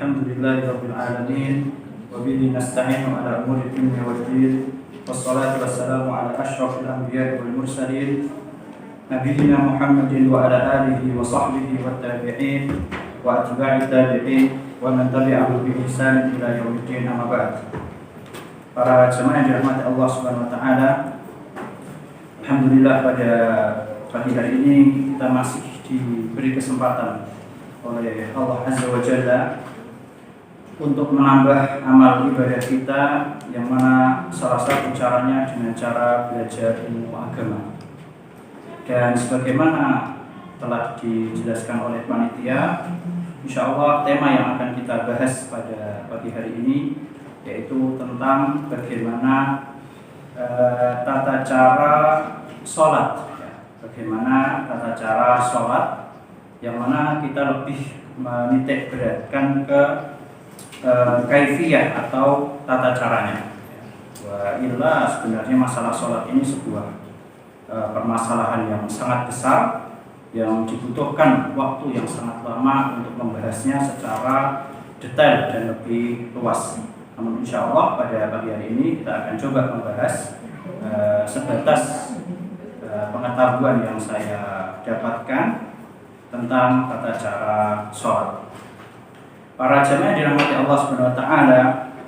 Alhamdulillahirabbil alamin wa bihi nasta'inu ala umuri dunya waddin wassalatu wassalamu ala asyrafil anbiya'i wal mursalin nabiyyina Muhammadin wa ala alihi wa sahbihi wat tabi'in wa atba'i tabi'in wa man tabi'ahum bi ihsan ila yaumiddin, amma ba'd. Para jemaah yang dirahmati Allah Subhanahu wa taala, alhamdulillah pada pagi hari ini kita masih diberi kesempatan oleh Allah Azza wa Jalla untuk menambah amal ibadah kita, yang mana salah satu caranya dengan cara belajar ilmu agama. Dan sebagaimana telah dijelaskan oleh panitia, insya Allah tema yang akan kita bahas pada pagi hari ini yaitu tentang bagaimana tata cara sholat, bagaimana tata cara sholat, yang mana kita lebih menitik beratkan ke kaifiyah atau tata caranya. Wa illa sebenarnya masalah sholat ini sebuah permasalahan yang sangat besar, yang dibutuhkan waktu yang sangat lama untuk membahasnya secara detail dan lebih luas. Namun insya Allah pada pagi hari ini kita akan coba membahas sebatas pengetahuan yang saya dapatkan tentang tata cara sholat. Para jemaah dirahmati Allah Subhanahu wa taala,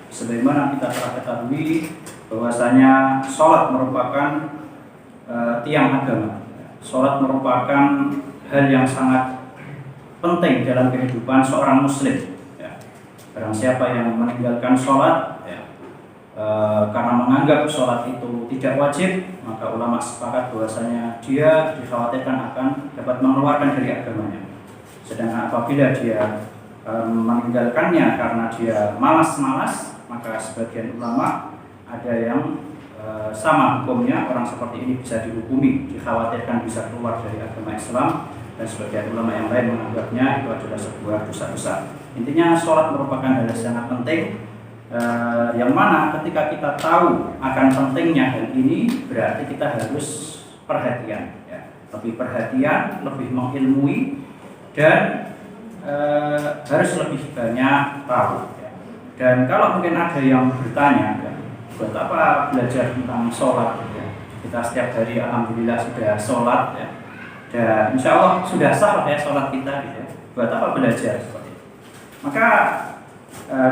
sebagaimana kita telah ketahui bahwasanya sholat merupakan tiang agama. Sholat merupakan hal yang sangat penting dalam kehidupan seorang muslim. Barang siapa yang meninggalkan sholat karena menganggap sholat itu tidak wajib, maka ulama sepakat bahwasanya dia dikhawatirkan akan dapat mengeluarkan dari agamanya. Sedangkan apabila dia meninggalkannya karena dia malas-malas, maka sebagian ulama ada yang sama hukumnya, orang seperti ini bisa dihukumi, dikhawatirkan bisa keluar dari agama Islam, dan sebagian ulama yang lain menganggapnya itu adalah sebuah dosa besar. Intinya sholat merupakan hal yang sangat penting, yang mana ketika kita tahu akan pentingnya hal ini, berarti kita harus perhatian, lebih perhatian, lebih mengilmui, dan harus lebih banyak tahu. Dan kalau mungkin ada yang bertanya, buat apa belajar tentang sholat? Kita setiap hari alhamdulillah sudah sholat, dan insya Allah sudah sah sholat kita, buat apa belajar seperti itu? Maka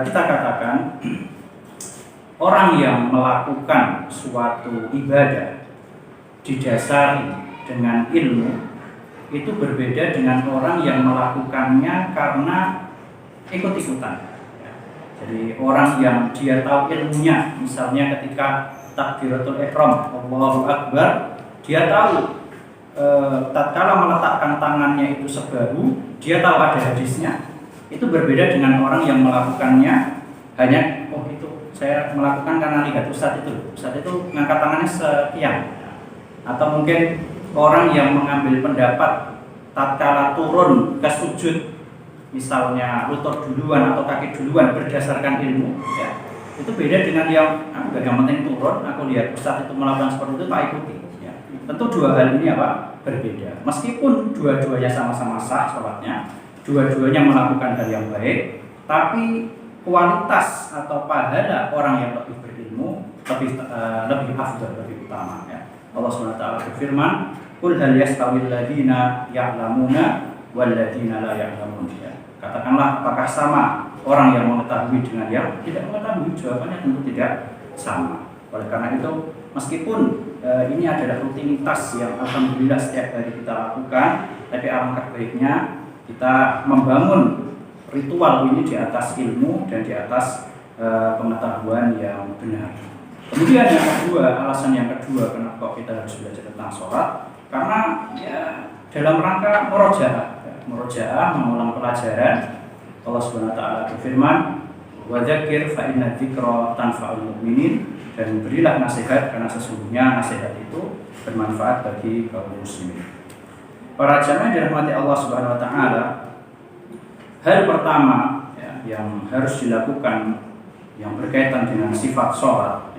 kita katakan orang yang melakukan suatu ibadah didasari dengan ilmu itu berbeda dengan orang yang melakukannya karena ikut-ikutan. Jadi orang yang dia tahu ilmunya, misalnya ketika takbiratul ihram, Allahu Akbar, dia tahu tatkala meletakkan tangannya itu sebahu, dia tahu ada hadisnya. Itu berbeda dengan orang yang melakukannya hanya, oh itu saya melakukan karena lihat Ustadz itu ngangkat tangannya sekian. Atau mungkin orang yang mengambil pendapat tatkala turun ke sujud, misalnya lutut duluan atau kaki duluan berdasarkan ilmu, itu beda dengan yang penting turun, aku lihat Ustadz itu melakukan seperti itu, tak ikuti. Tentu dua hal ini berbeda. Meskipun dua-duanya sama-sama sah sholatnya, dua-duanya melakukan hal yang baik, tapi kualitas atau pahala orang yang lebih berilmu lebih afdal, lebih utama. Allah SWT berfirman, "Qul hal yastawil ladzina ya'lamuna wal ladzina la ya'lamun." Katakanlah, apakah sama orang yang mengetahui dengan yang tidak mengetahui? Jawabannya tentu tidak sama. Oleh karena itu, meskipun ini adalah rutinitas yang alhamdulillah setiap hari kita lakukan, tapi alangkah baiknya kita membangun ritual ini di atas ilmu dan di atas pengetahuan yang benar. Kemudian yang kedua, alasan yang kedua kenapa kita harus belajar tentang sholat, karena dalam rangka murojaah, mengulang pelajaran. Allah Subhanahu wa taala berfirman, "Wa dzakir fa inna dzikra tanfa'ul mu'minin," dan berilah nasihat karena sesungguhnya nasihat itu bermanfaat bagi kaum muslimin. Para jamaah dirahmati Allah Subhanahu wa taala, hal pertama yang harus dilakukan yang berkaitan dengan sifat sholat,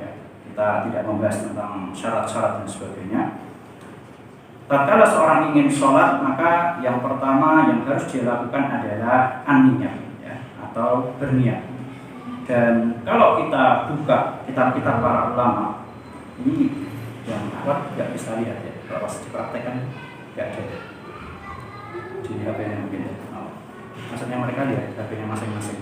kita tidak membahas tentang syarat-syarat dan sebagainya. Tatkala seorang ingin sholat, maka yang pertama yang harus dilakukan adalah an-niyah, atau berniat. Dan kalau kita buka kitab-kitab para ulama, ini yang kuat nggak bisa lihat ya, kalau pas dipraktekkan nggak ada di HP-nya mungkin ya. Maksudnya mereka lihat HP-nya masing-masing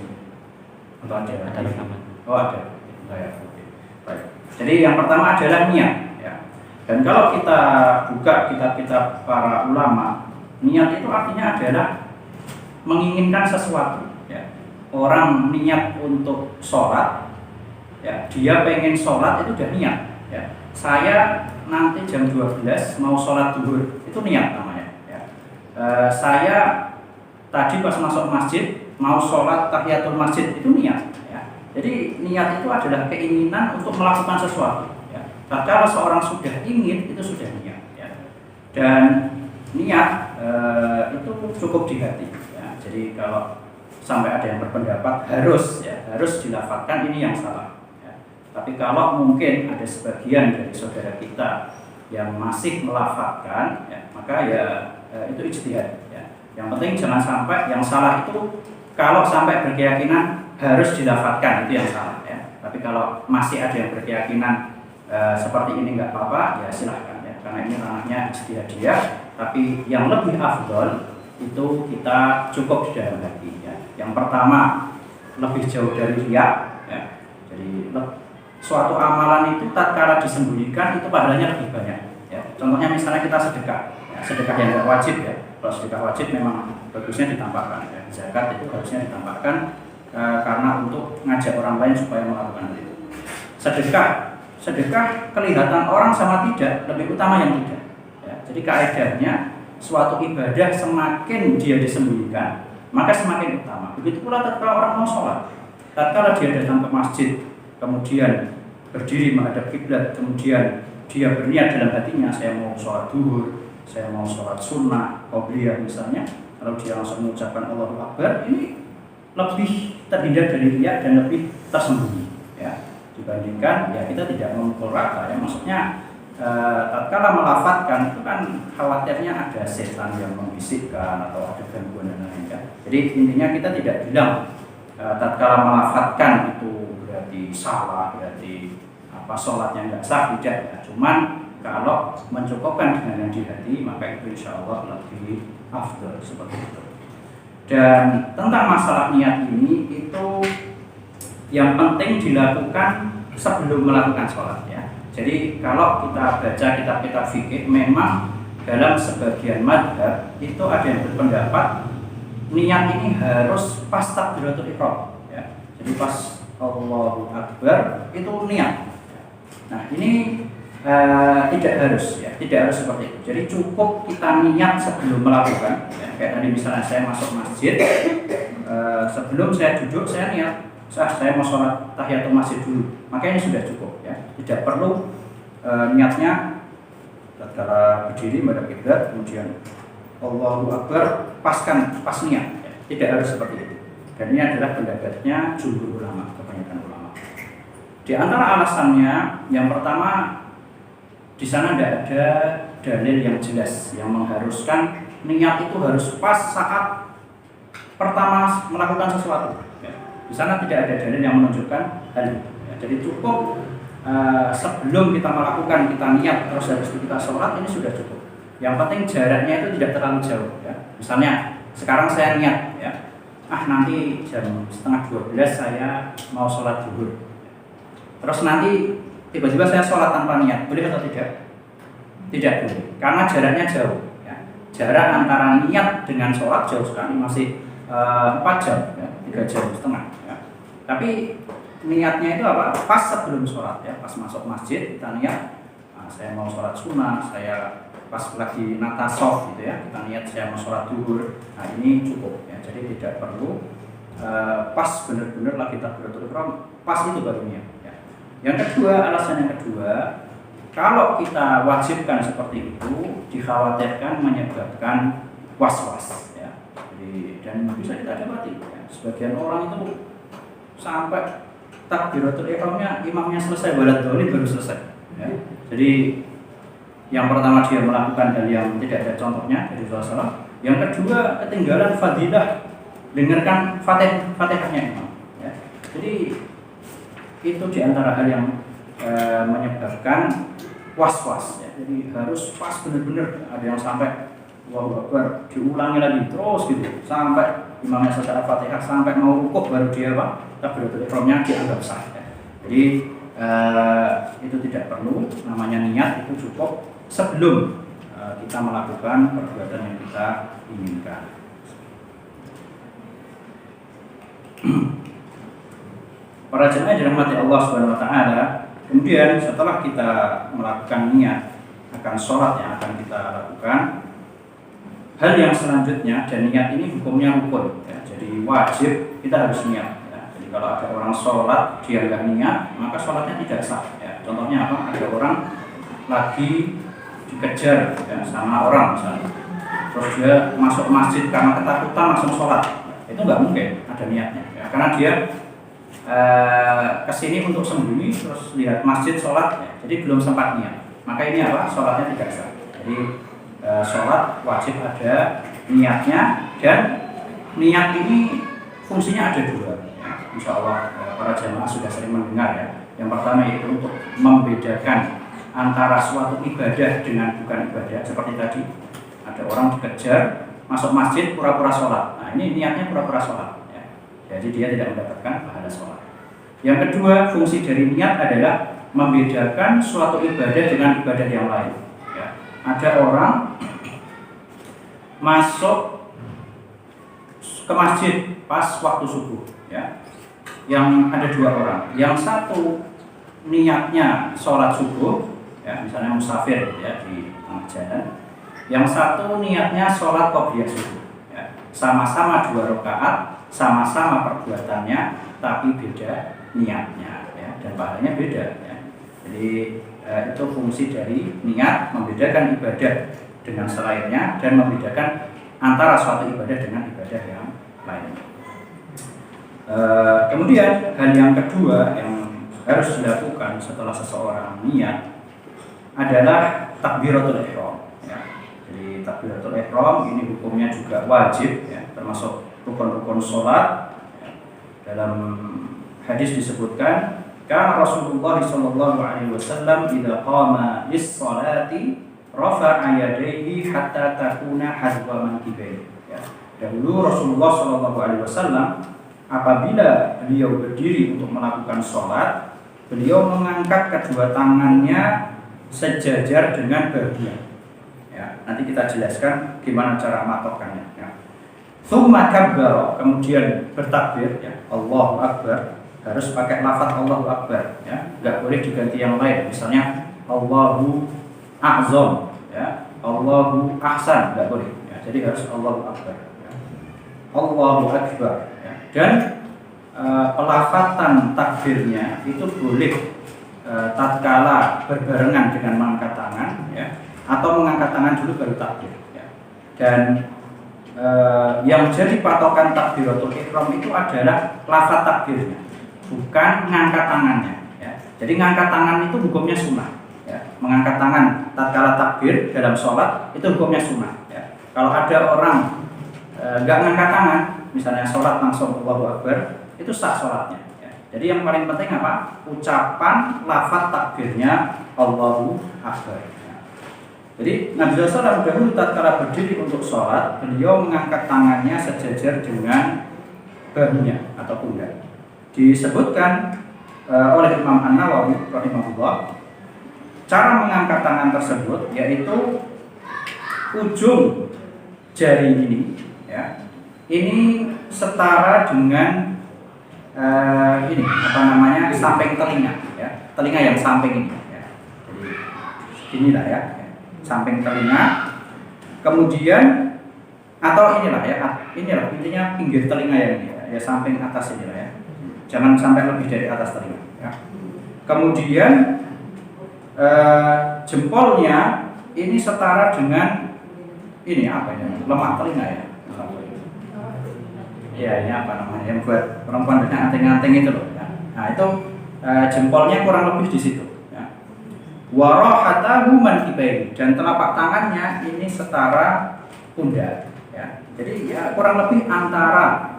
atau ada rekaman? Oh ada. Oke. Baik. Jadi yang pertama adalah niat ya. Dan kalau kita buka kitab-kitab para ulama, niat itu artinya adalah menginginkan sesuatu ya. Orang niat untuk sholat ya, dia pengen sholat itu udah niat ya. Saya nanti jam 12 mau sholat zuhur, itu niat namanya ya. Saya tadi pas masuk masjid mau sholat tahiyatul masjid, itu niat ya. Jadi niat itu adalah keinginan untuk melakukan sesuatu ya. Kalau seorang sudah ingin, itu sudah niat ya. Dan niat itu cukup di hati ya. Jadi kalau sampai ada yang berpendapat harus dilafalkan, ini yang salah ya. Tapi kalau mungkin ada sebagian dari saudara kita yang masih melafalkan ya, maka ya itu ijtihad ya. Yang penting jangan sampai, yang salah itu kalau sampai berkeyakinan harus dilafalkan, itu yang salah ya. Tapi kalau masih ada yang berkeyakinan seperti ini nggak apa-apa, ya silahkan ya, karena ini ranahnya ijtihadiyah. Tapi yang lebih afdol itu kita cukup di dalam hati ya. Yang pertama lebih jauh dari riya ya. Jadi suatu amalan itu tatkala disembunyikan itu pahalanya lebih banyak ya. Contohnya misalnya kita sedekah ya, sedekah yang tidak wajib ya. Kalau sedekah wajib memang bagusnya ditampakkan ya. Zakat itu harusnya ditampakkan karena untuk ngajak orang lain supaya melakukan hal itu. Sedekah kelihatan orang sama tidak, lebih utama yang tidak ya. Jadi kaedahnya suatu ibadah semakin dia disembunyikan maka semakin utama. Begitu pula tatkala orang mau sholat, tatkala dia datang ke masjid, kemudian berdiri menghadap kiblat, kemudian dia berniat dalam hatinya, saya mau sholat zuhur, saya mau sholat sunnah, qobliyah misalnya, kalau dia langsung mengucapkan Allahu Akbar, ini lebih terhindar dari riya dan lebih tersembunyi ya, dibandingkan ya kita tidak memukul rata ya. Maksudnya tatkala melafatkan itu kan khawatirnya ada setan yang membisikkan atau ada gangguan dan lain-lain ya. Jadi intinya kita tidak bilang tatkala melafatkan itu berarti salah, berarti sholatnya nggak sah, tidak ya. Cuman kalau mencukupkan dengan yang di hati maka itu insya Allah lebih afdal seperti itu. Dan tentang masalah niat ini itu yang penting dilakukan sebelum melakukan sholat ya. Jadi kalau kita baca kitab-kitab fikih, memang dalam sebagian mazhab itu ada yang berpendapat niat ini harus pas takbiratul ihram ya. Jadi pas Allahu Akbar itu niat. Nah ini tidak harus ya, tidak harus seperti itu. Jadi cukup kita niat sebelum melakukan ya. Kayak tadi misalnya saya masuk masjid, sebelum saya duduk saya niat saya mau sholat tahiyatul masjid dulu, maka ini sudah cukup ya. Tidak perlu niatnya tatkala berdiri menghadap kiblat kemudian Allahu Akbar pas niat ya. Tidak harus seperti itu. Dan ini adalah pendapatnya jumhur ulama, kebanyakan ulama. Di antara alasannya yang pertama, di sana tidak ada dalil yang jelas yang mengharuskan niat itu harus pas saat pertama melakukan sesuatu ya. Di sana tidak ada dalil yang menunjukkan hal itu ya. Jadi cukup sebelum kita melakukan kita niat terus habis itu kita sholat, ini sudah cukup. Yang penting jaraknya itu tidak terlalu jauh ya. Misalnya sekarang saya niat ya, nanti jam 11:30 saya mau sholat zuhur. Terus nanti tiba-tiba saya sholat tanpa niat, boleh atau tidak? Tidak boleh, karena jaraknya jauh ya. Jarak antara niat dengan sholat jauh sekali, masih 4 jam ya, 3,5 jam ya. Tapi niatnya itu apa? Pas sebelum sholat ya, pas masuk masjid kita niat, saya mau sholat sunnah, saya pas lagi natasawuf gitu ya, kita niat saya mau sholat zuhur. Nah ini cukup ya, jadi tidak perlu pas benar-benar lagi takbiratul ihram, pas itu baru niat ya. Yang kedua, alasan yang kedua, kalau kita wajibkan seperti itu dikhawatirkan menyebabkan was-was ya. Jadi, dan bisa kita dapati ya, sebagian orang itu sampai takbiratul ihramnya imamnya selesai walad dhalin baru selesai ya. Jadi yang pertama dia melakukan hal yang tidak ada contohnya dari Rasulullah. Yang kedua ketinggalan fadilah dengarkan Fatihahnya imam. Ya. Jadi itu diantara hal yang menyebabkan was-was. Ya. Jadi harus pas benar-benar, ada yang sampai Allahu Akbar diulangi lagi terus gitu sampai imamnya secara Fatihah sampai mau rukuk baru dia takbiratul ihramnya dianggap sah. Ya. Jadi itu tidak perlu, namanya niat itu cukup sebelum kita melakukan perbuatan yang kita inginkan. Para jemaah yang dirahmati Allah Subhanahu wa taala, kemudian setelah kita melakukan niat akan sholat yang akan kita lakukan, hal yang selanjutnya, dan niat ini hukumnya rukun ya, jadi wajib kita harus niat ya. Jadi kalau ada orang sholat dia nggak niat, maka sholatnya tidak sah ya. Contohnya apa? Ada orang lagi dikejar ya, sama orang misalnya, terus dia masuk masjid karena ketakutan langsung sholat, itu nggak mungkin ada niatnya ya. Karena dia kesini untuk sembunyi terus lihat masjid sholat ya, jadi belum sempat niat, maka ini apa? Sholatnya tidak sah. Jadi sholat wajib ada niatnya, dan niat ini fungsinya ada dua ya. Insya Allah para jemaah sudah sering mendengar ya. Yang pertama yaitu untuk membedakan antara suatu ibadah dengan bukan ibadah. Seperti tadi ada orang dikejar masuk masjid pura-pura sholat, nah ini niatnya pura-pura sholat ya. Jadi dia tidak mendapatkan pahala sholat. Yang kedua, fungsi dari niat adalah membedakan suatu ibadah dengan ibadah yang lain ya. Ada orang masuk ke masjid pas waktu subuh ya. Yang ada dua orang, yang satu niatnya sholat subuh ya, misalnya musafir ya di tengah jalan. Yang satu niatnya sholat qobliyah subuh ya. Sama-sama 2 rakaat, sama-sama perbuatannya, tapi beda niatnya ya, dan pahalanya beda ya. Jadi itu fungsi dari niat, membedakan ibadah dengan selainnya dan membedakan antara suatu ibadah dengan ibadah yang lain. Kemudian hal yang kedua yang harus dilakukan setelah seseorang niat adalah takbiratul ihram ya. Jadi takbiratul ihram ini hukumnya juga wajib ya, termasuk rukun-rukun sholat ya. Dalam hadis disebutkan karena Rasulullah sallallahu alaihi wasallam idza qama lis-sholati rafa'a yadayhi hatta takuna hadwa mankibaih ya. Dahulu Rasulullah sallallahu alaihi wasallam apabila beliau berdiri untuk melakukan sholat, beliau mengangkat kedua tangannya sejajar dengan bahunya ya. Nanti kita jelaskan gimana cara matokannya ya. Tsumma kabbara, kemudian bertakbir ya, Allahu Akbar. Harus pakai lafaz Allahu Akbar ya, nggak boleh diganti yang lain. Misalnya Allahu A'zam ya, Allahu Ahsan, nggak boleh ya. Jadi harus Allahu Akbar ya. Allahu Akbar ya. Dan pelafatan takbirnya itu boleh tatkala berbarengan dengan mengangkat tangan ya, atau mengangkat tangan dulu baru takbir ya. Dan yang jadi patokan takbiratul ihram itu adalah lafaz takbirnya, bukan ngangkat tangannya ya. Jadi ngangkat tangan itu hukumnya sunnah ya. Mengangkat tangan tatkala takbir dalam sholat itu hukumnya sunnah ya. Kalau ada orang nggak ngangkat tangan, misalnya sholat langsung Allahu Akbar, itu sah sholatnya ya. Jadi yang paling penting apa? Ucapan lafaz takbirnya Allahu Akbar ya. Jadi Nabi SAW dahulu tatkala berdiri untuk sholat, beliau mengangkat tangannya sejajar dengan bahunya atau pundak. Disebutkan oleh Imam An-Nawawi rahimahullah, cara mengangkat tangan tersebut yaitu ujung jari ini ya, ini setara dengan ini apa namanya, samping telinga ya, telinga yang samping ini ya. Jadi inilah ya, samping telinga, kemudian atau inilah ya, inilah intinya pinggir telinga yang ini ya, samping atas inilah ya. Jangan sampai lebih dari atas telinga ya. Kemudian jempolnya ini setara dengan ini apa ya, lemak telinga ya. Ya ini apa namanya, yang buat perempuan dengan anting-anting itu loh ya. Nah itu jempolnya kurang lebih di situ ya. Warahatahu mankibaih, dan telapak tangannya ini setara pundak ya. Jadi ya kurang lebih antara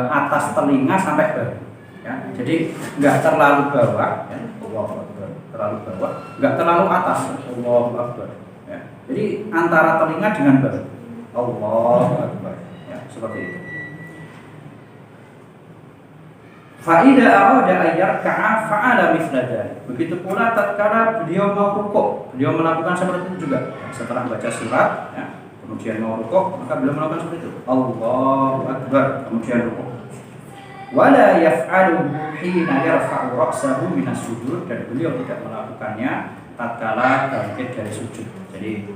atas telinga sampai bawah. Ya. Jadi nggak terlalu bawah, ya. Allahu Akbar. Terlalu bawah, nggak terlalu atas. Allahu Akbar. Ya. Jadi antara telinga dengan bawah. Allahu Akbar. Ya, seperti itu. Fa'ida arada ayyarka'a fa'ala mithla dzalik. Begitu pula tatkala beliau mau rukuk, beliau melakukan seperti itu juga. Setelah baca surat, ya, kemudian mau rukuk, maka beliau melakukan seperti itu. Allahu Akbar, kemudian rukuk. Wala yaf'alu hina yarfa'u ra'sahu minas sujud, dan beliau tidak melakukannya tatkala bangkit dari sujud. Jadi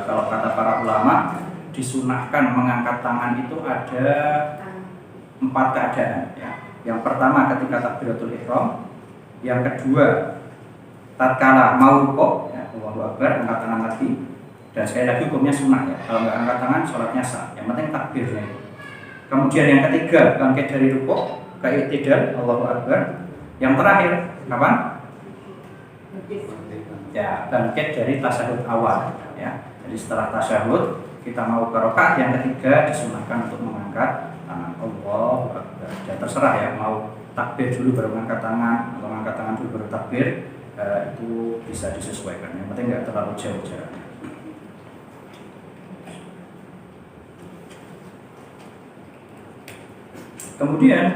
kalau kata para ulama, disunahkan mengangkat tangan itu ada 4 keadaan, ya. Yang pertama ketika takbiratul ihram, yang kedua tatkala mau rukuk, ya, Allahu Akbar, angkat tangan lagi. Dan sekali lagi hukumnya sunnah, ya. Kalau nggak angkat tangan, sholatnya sah. Yang penting takbirnya itu. Kemudian yang ketiga bangkit dari rukuk ke i'tidal, Allahu Akbar. Yang terakhir kapan? Ya, bangkit dari tasyahud awal, ya. Jadi setelah tasyahud kita mau ke rakaat yang ketiga, disunahkan untuk mengangkat tangan. Allahu Akbar. Dan terserah, ya, mau takbir dulu baru mengangkat tangan atau mengangkat tangan dulu baru takbir, itu bisa disesuaikan. Yang penting nggak terlalu jauh jaraknya. Kemudian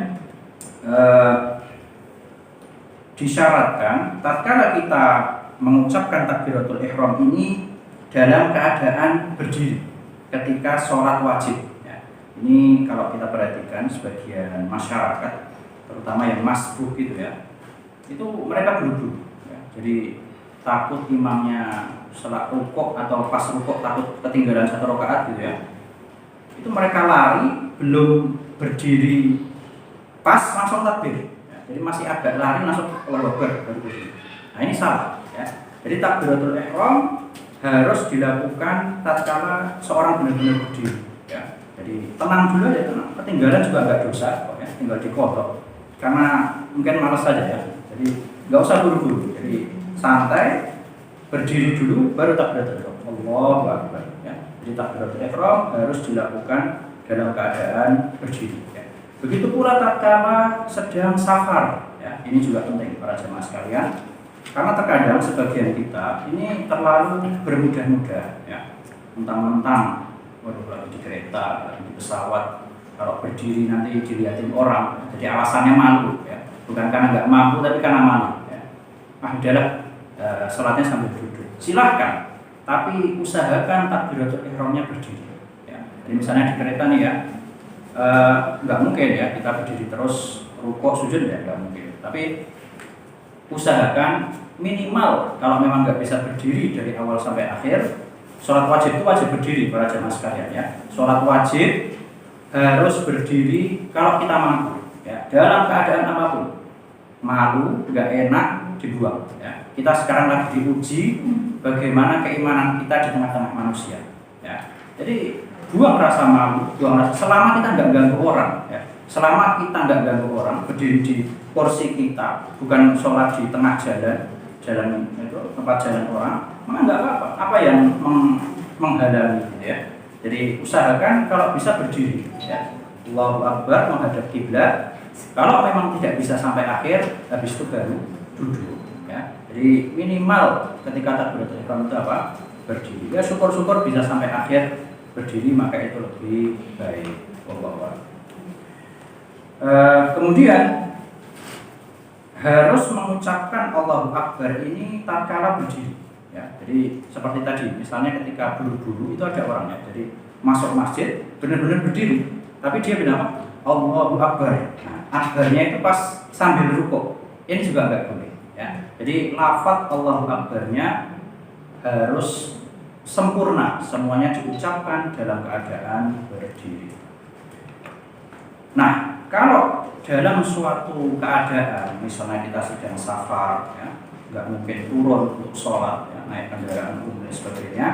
disyaratkan tatkala kita mengucapkan takbiratul ihram ini dalam keadaan berdiri ketika sholat wajib. Ini kalau kita perhatikan sebagian masyarakat, terutama yang masbuh gitu, ya, itu mereka buru-buru, ya. Jadi takut imamnya setelah rukuk atau pas rukuk takut ketinggalan 1 rakaat gitu, ya. Itu mereka lari belum berdiri pas langsung takbir, ya. Jadi masih agak lari langsung Allahu Akbar baru berdiri. Nah ini salah, ya. Jadi takbiratul ihram harus dilakukan tatkala seorang benar-benar berdiri, ya. Jadi tenang dulu aja, tenang. Ketinggalan juga nggak dosa, kok, ya. Tinggal dikodok. Karena mungkin malas saja, ya. Jadi nggak usah buru-buru. Jadi santai, berdiri dulu, baru takbiratul ihram. Allahu Akbar, ya. Jadi takbiratul ihram harus dilakukan dalam keadaan berdiri, ya. Begitu pula tatkala sedang safar, ya. Ini juga penting para jemaah sekalian. Karena terkadang sebagian kita ini terlalu bermudah-mudah, ya. Mentang-mentang waduh, lagi di kereta, lagi di pesawat, kalau berdiri nanti dilihatin orang, jadi alasannya malu, ya. Bukan karena nggak mampu, tapi karena malu, ya. Udahlah, sholatnya sambil duduk. Silahkan, tapi usahakan takbiratul ihramnya berdiri, ya. Jadi misalnya di kereta nih, ya, nggak mungkin, ya, kita berdiri terus rukuk sujud, ya, nggak mungkin. Tapi usahakan minimal kalau memang nggak bisa berdiri dari awal sampai akhir. Sholat wajib itu wajib berdiri para jemaah sekalian, ya. Sholat wajib harus berdiri kalau kita mampu, ya. Dalam keadaan apapun, malu, nggak enak, dibuang, ya. Kita sekarang lagi diuji bagaimana keimanan kita di tengah-tengah manusia, ya. Jadi buang rasa malu, buang rasa, selama kita nggak ganggu orang, ya. Selama kita nggak ganggu orang, berdiri di kursi kita, bukan sholat di tengah jalan itu tempat jalan orang, maka nggak apa-apa. Apa yang menghalangi, ya. Jadi usahakan kalau bisa berdiri, ya. Allahu Akbar menghadap kiblat. Kalau memang tidak bisa sampai akhir, habis itu baru duduk, ya. Jadi minimal ketika takbiratul ihram itu apa? Berdiri. Ya syukur-syukur bisa sampai akhir berdiri, maka itu lebih baik. Wallahu a'lam. Kemudian harus mengucapkan Allahu Akbar ini tatkala berdiri, ya. Jadi seperti tadi, misalnya ketika buru-buru itu ada orangnya, jadi masuk masjid benar-benar berdiri, tapi dia bilang Allahu Akbar. Nah, akbarnya itu pas sambil rukuk, ini juga nggak boleh, ya. Jadi lafaz Allahu Akbarnya harus sempurna, semuanya diucapkan dalam keadaan berdiri. Nah, kalau dalam suatu keadaan, misalnya kita sedang safar, ya, nggak mungkin turun untuk sholat, ya, naik kendaraan umum dan sebagainya,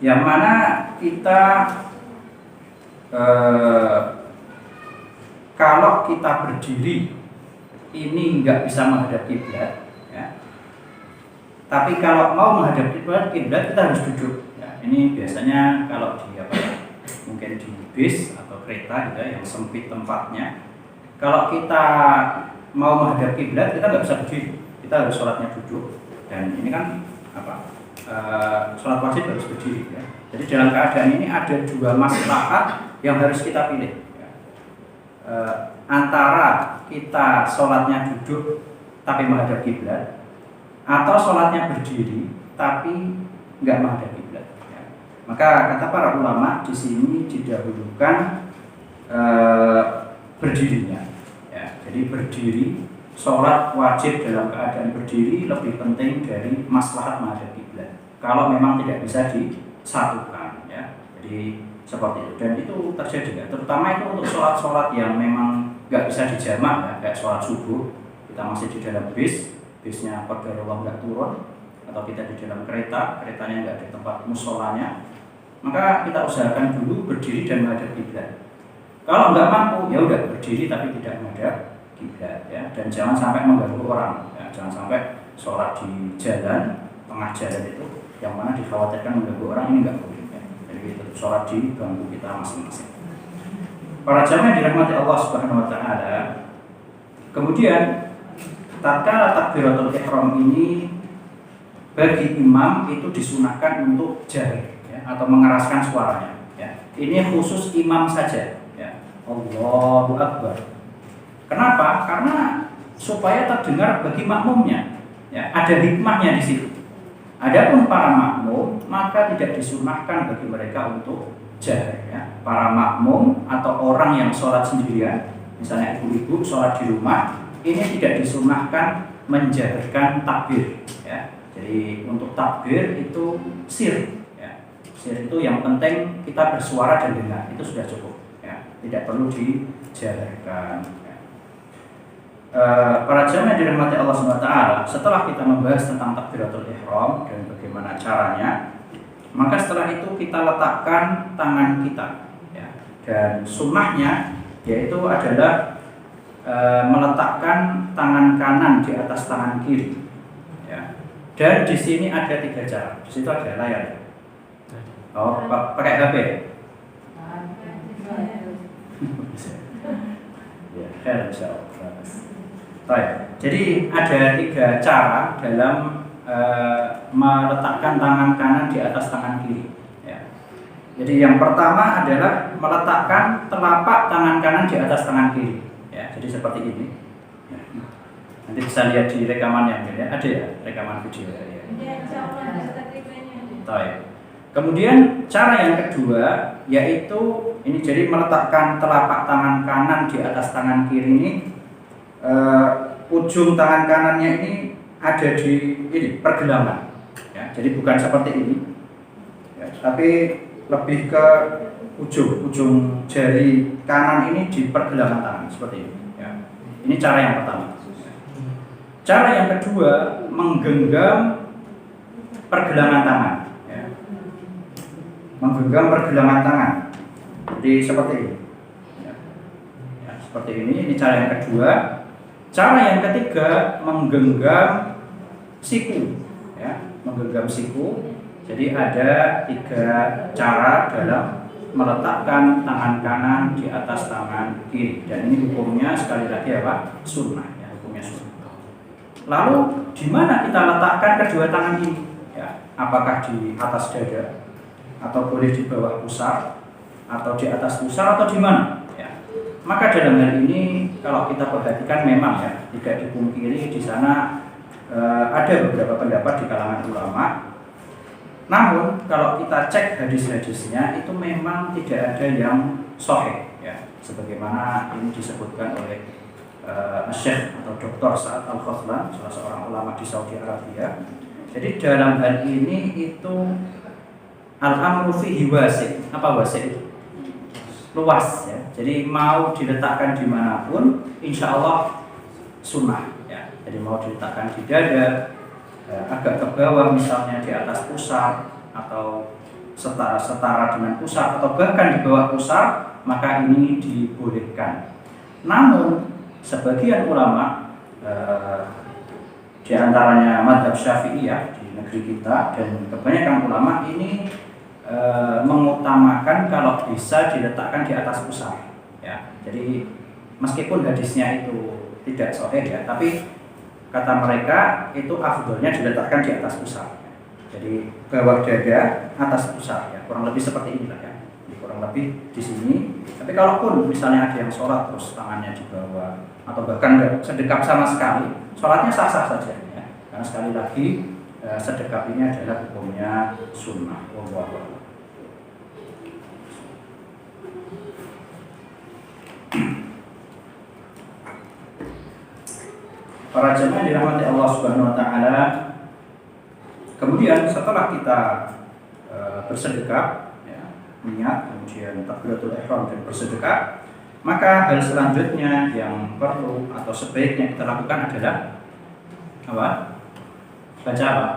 yang mana kita kalau kita berdiri ini nggak bisa menghadap kiblat, ya. Tapi kalau mau menghadap kiblat kita harus duduk, ya. Ini biasanya kalau di apa ya, mungkin di bis atau kereta gitu ya, yang sempit tempatnya. Kalau kita mau menghadap kiblat, kita nggak bisa berdiri, kita harus sholatnya duduk. Dan ini kan sholat wajib harus berdiri ya. Jadi dalam keadaan ini ada dua maslahat yang harus kita pilih ya. Antara kita sholatnya duduk tapi menghadap kiblat, atau sholatnya berdiri tapi nggak menghadap kiblat ya. Maka kata para ulama di sini didahulukan berdirinya ya. Jadi berdiri, sholat wajib dalam keadaan berdiri lebih penting dari maslahat menghadap kiblat kalau memang tidak bisa disatukan ya. Jadi seperti itu, dan itu terjadi ya. Terutama itu untuk sholat-sholat yang memang nggak bisa dijamak ya, kayak sholat subuh kita masih di dalam bisnya qadarullah nggak turun, atau kita di dalam keretanya nggak ada tempat musolanya, maka kita usahakan dulu berdiri dan menghadap kiblat. Kalau nggak mampu ya udah berdiri tapi tidak menghadap kiblat ya, dan jangan sampai mengganggu orang ya. Jangan sampai sholat di jalan, tengah jalan itu yang mana dikhawatirkan mengganggu orang, ini nggak boleh ya. Jadi kita sholat di bangku kita masing-masing. Para jamaah yang dirahmati Allah Subhanahu wa taala, kemudian tatkala takbiratul ihram ini bagi imam itu disunahkan untuk jahir ya, atau mengeraskan suaranya ya. Ini khusus imam saja ya. Allahu Akbar. Kenapa? Karena supaya terdengar bagi makmumnya ya, ada hikmahnya di situ. Adapun para makmum maka tidak disunahkan bagi mereka untuk jahir ya. Para makmum atau orang yang sholat sendirian, misalnya ibu-ibu sholat di rumah, ini tidak disunahkan menjahirkan takbir ya. Jadi untuk takbir itu sir ya. Sir itu yang penting kita bersuara dan dengar, itu sudah cukup ya. Tidak perlu dijahirkan ya. Para jamaah yang dirahmati Allah SWT, setelah kita membahas tentang takbiratul ihram dan bagaimana caranya, maka setelah itu kita letakkan tangan kita ya. Dan sunnahnya yaitu adalah meletakkan tangan kanan di atas tangan kiri ya. Dan di sini ada 3 cara. Di situ ada layar. Oh, pakai HP. Ya, insyaallah. Baik. Jadi ada 3 cara dalam meletakkan tangan kanan di atas tangan kiri ya. Jadi yang pertama adalah meletakkan telapak tangan kanan di atas tangan kiri ya. Jadi seperti ini ya. Nanti bisa lihat di rekaman yang ya. Ada ya rekaman video ya. Baik. Kemudian cara yang kedua yaitu ini, jadi meletakkan telapak tangan kanan di atas tangan kiri ini, ujung tangan kanannya ini ada di ini pergelangan ya. Jadi bukan seperti ini ya, tapi lebih ke ujung jari kanan ini di pergelangan tangan seperti ini ya. Ini cara yang pertama. Cara yang kedua, menggenggam pergelangan tangan ya. Menggenggam pergelangan tangan, jadi seperti ini ya. Ya, seperti ini cara yang kedua. Cara yang ketiga, menggenggam siku ya, menggenggam siku. Jadi ada 3 cara dalam meletakkan tangan kanan di atas tangan kiri, dan ini hukumnya sekali lagi apa? Sunnah ya, hukumnya sunnah. Lalu di mana kita letakkan kedua tangan ini ya? Apakah di atas dada, atau boleh di bawah pusar, atau di atas pusar, atau di mana ya? Maka dalam hal ini kalau kita perhatikan memang ya, tidak dipungkiri di sana ada beberapa pendapat di kalangan ulama. Namun kalau kita cek hadis-hadisnya itu memang tidak ada yang sahih ya, sebagaimana ini disebutkan oleh Syekh atau Dr. Sa'ad Al-Khazlan, salah seorang ulama di Saudi Arabia. Jadi dalam hal ini itu al-amru fihi wasi'. Apa wasi' itu? Luas ya. Jadi mau diletakkan dimanapun, insya Allah sunnah ya. Jadi mau diletakkan di dada, agak ke bawah misalnya di atas pusar, atau setara dengan pusar, atau bahkan di bawah pusar, maka ini dibolehkan. Namun sebagian ulama di antaranya mazhab Syafi'iyah di negeri kita dan kebanyakan ulama ini mengutamakan kalau bisa diletakkan di atas pusar ya. Jadi meskipun hadisnya itu tidak sahih ya, tapi kata mereka itu afdolnya diletakkan di atas pusar. Jadi bawah dada, atas pusar ya, kurang lebih seperti inilah ya. Jadi kurang lebih di sini. Tapi kalaupun misalnya ada yang sholat terus tangannya di bawah atau bahkan nggak sedekap sama sekali, sholatnya sah-sah saja ya. Karena sekali lagi sedekap ini adalah hukumnya sunnah. Wallahu a'lam. Para jemaah dirahmati Allah Subhanahu wa taala. Kemudian setelah kita bersedekah ya, niat, kemudian takbiratul ihram dan bersedekah, maka hal selanjutnya yang perlu atau sebaiknya kita lakukan adalah apa? Baca apa?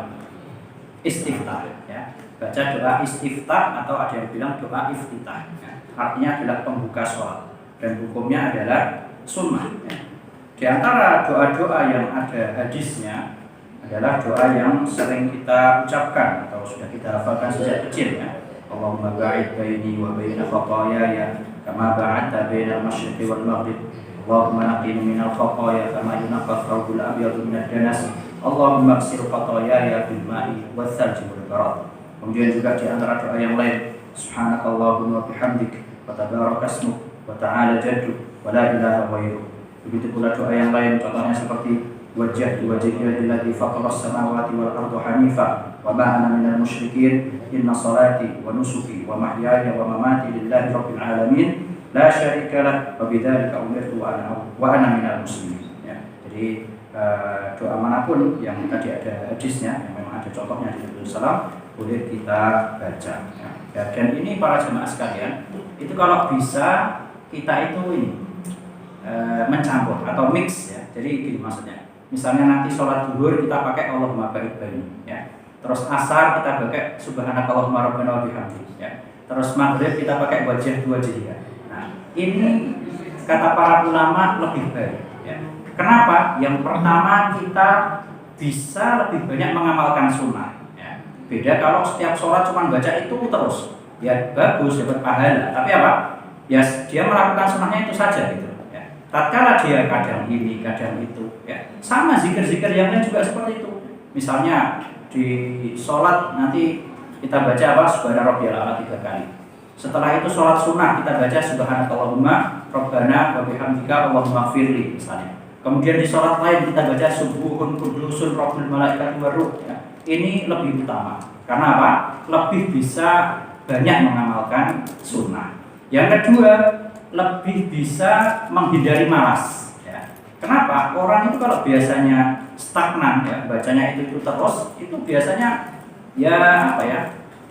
Istiftah ya. Baca doa istiftah atau ada yang bilang doa iftitah ya. Artinya adalah pembuka sholat dan hukumnya adalah sunnah ya. Di antara doa-doa yang ada hadisnya adalah doa yang sering kita ucapkan atau sudah kita hafalkan sejak kecil ya. Allahumma ba'id baini wa baina khataaya kama ba'adta bainal masyriqi wal maghrib. Allahumma naqqini minal khataaya kama yunqqa thawbul abyadu minad danas. Allahumma ighsil khataaya bil ma'i wath thalji wal barad. Kemudian juga di antara doa yang lain, subhanakallahumma wa bihamdik wa tabaraka ismuk wa ta'ala jadduk wa la ilaha ghairuk. Begitu pula doa yang lain, contohnya seperti wajjahtu wajhiya lilladzi fataras samawati wal arda hanifa wa ma ana minal musyrikin inna salati wa nusuki wa mahyaya wa mamati lillahi rabbil alamin la syarika lah wa bidzalika umirtu wa ana minal muslimin ya. Jadi doa manapun yang tadi ada hadisnya, yang memang ada contohnya di Nabi Sallam, boleh kita baca ya. Dan ini para jemaah sekalian, itu kalau bisa kita itu ini mencampur atau mix ya. Jadi gini maksudnya. Misalnya nanti sholat zuhur kita pakai Allahumma ba'id baini ya. Terus asar kita pakai subhanakallahumma rabbana wa bihamdik ya. Terus maghrib kita pakai wajjahtu wajhiya. Nah, ini kata para ulama lebih baik ya. Kenapa? Yang pertama kita bisa lebih banyak mengamalkan sunnah ya. Beda kalau setiap sholat cuma baca itu terus. Ya bagus dapat pahala, tapi apa? Ya dia melakukan sunnahnya itu saja gitu. Tatkala dia kadang ini, kadang itu, ya sama zikir-zikir yang lain juga seperti itu. Misalnya di sholat nanti kita baca apa? Subhana rabbiyal a'la 3 kali. Setelah itu sholat sunnah kita baca subhanakallahumma rabbana wa bihamdika Allahumma ighfirli misalnya. Kemudian di sholat lain kita baca subuhun qudusun rabbul malaikati waruh. Ya. Ini lebih utama. Karena apa? Lebih bisa banyak mengamalkan sunnah. Yang kedua, lebih bisa menghindari malas ya. Kenapa? Orang itu kalau biasanya stagnan ya, bacanya itu terus, itu biasanya ya apa ya,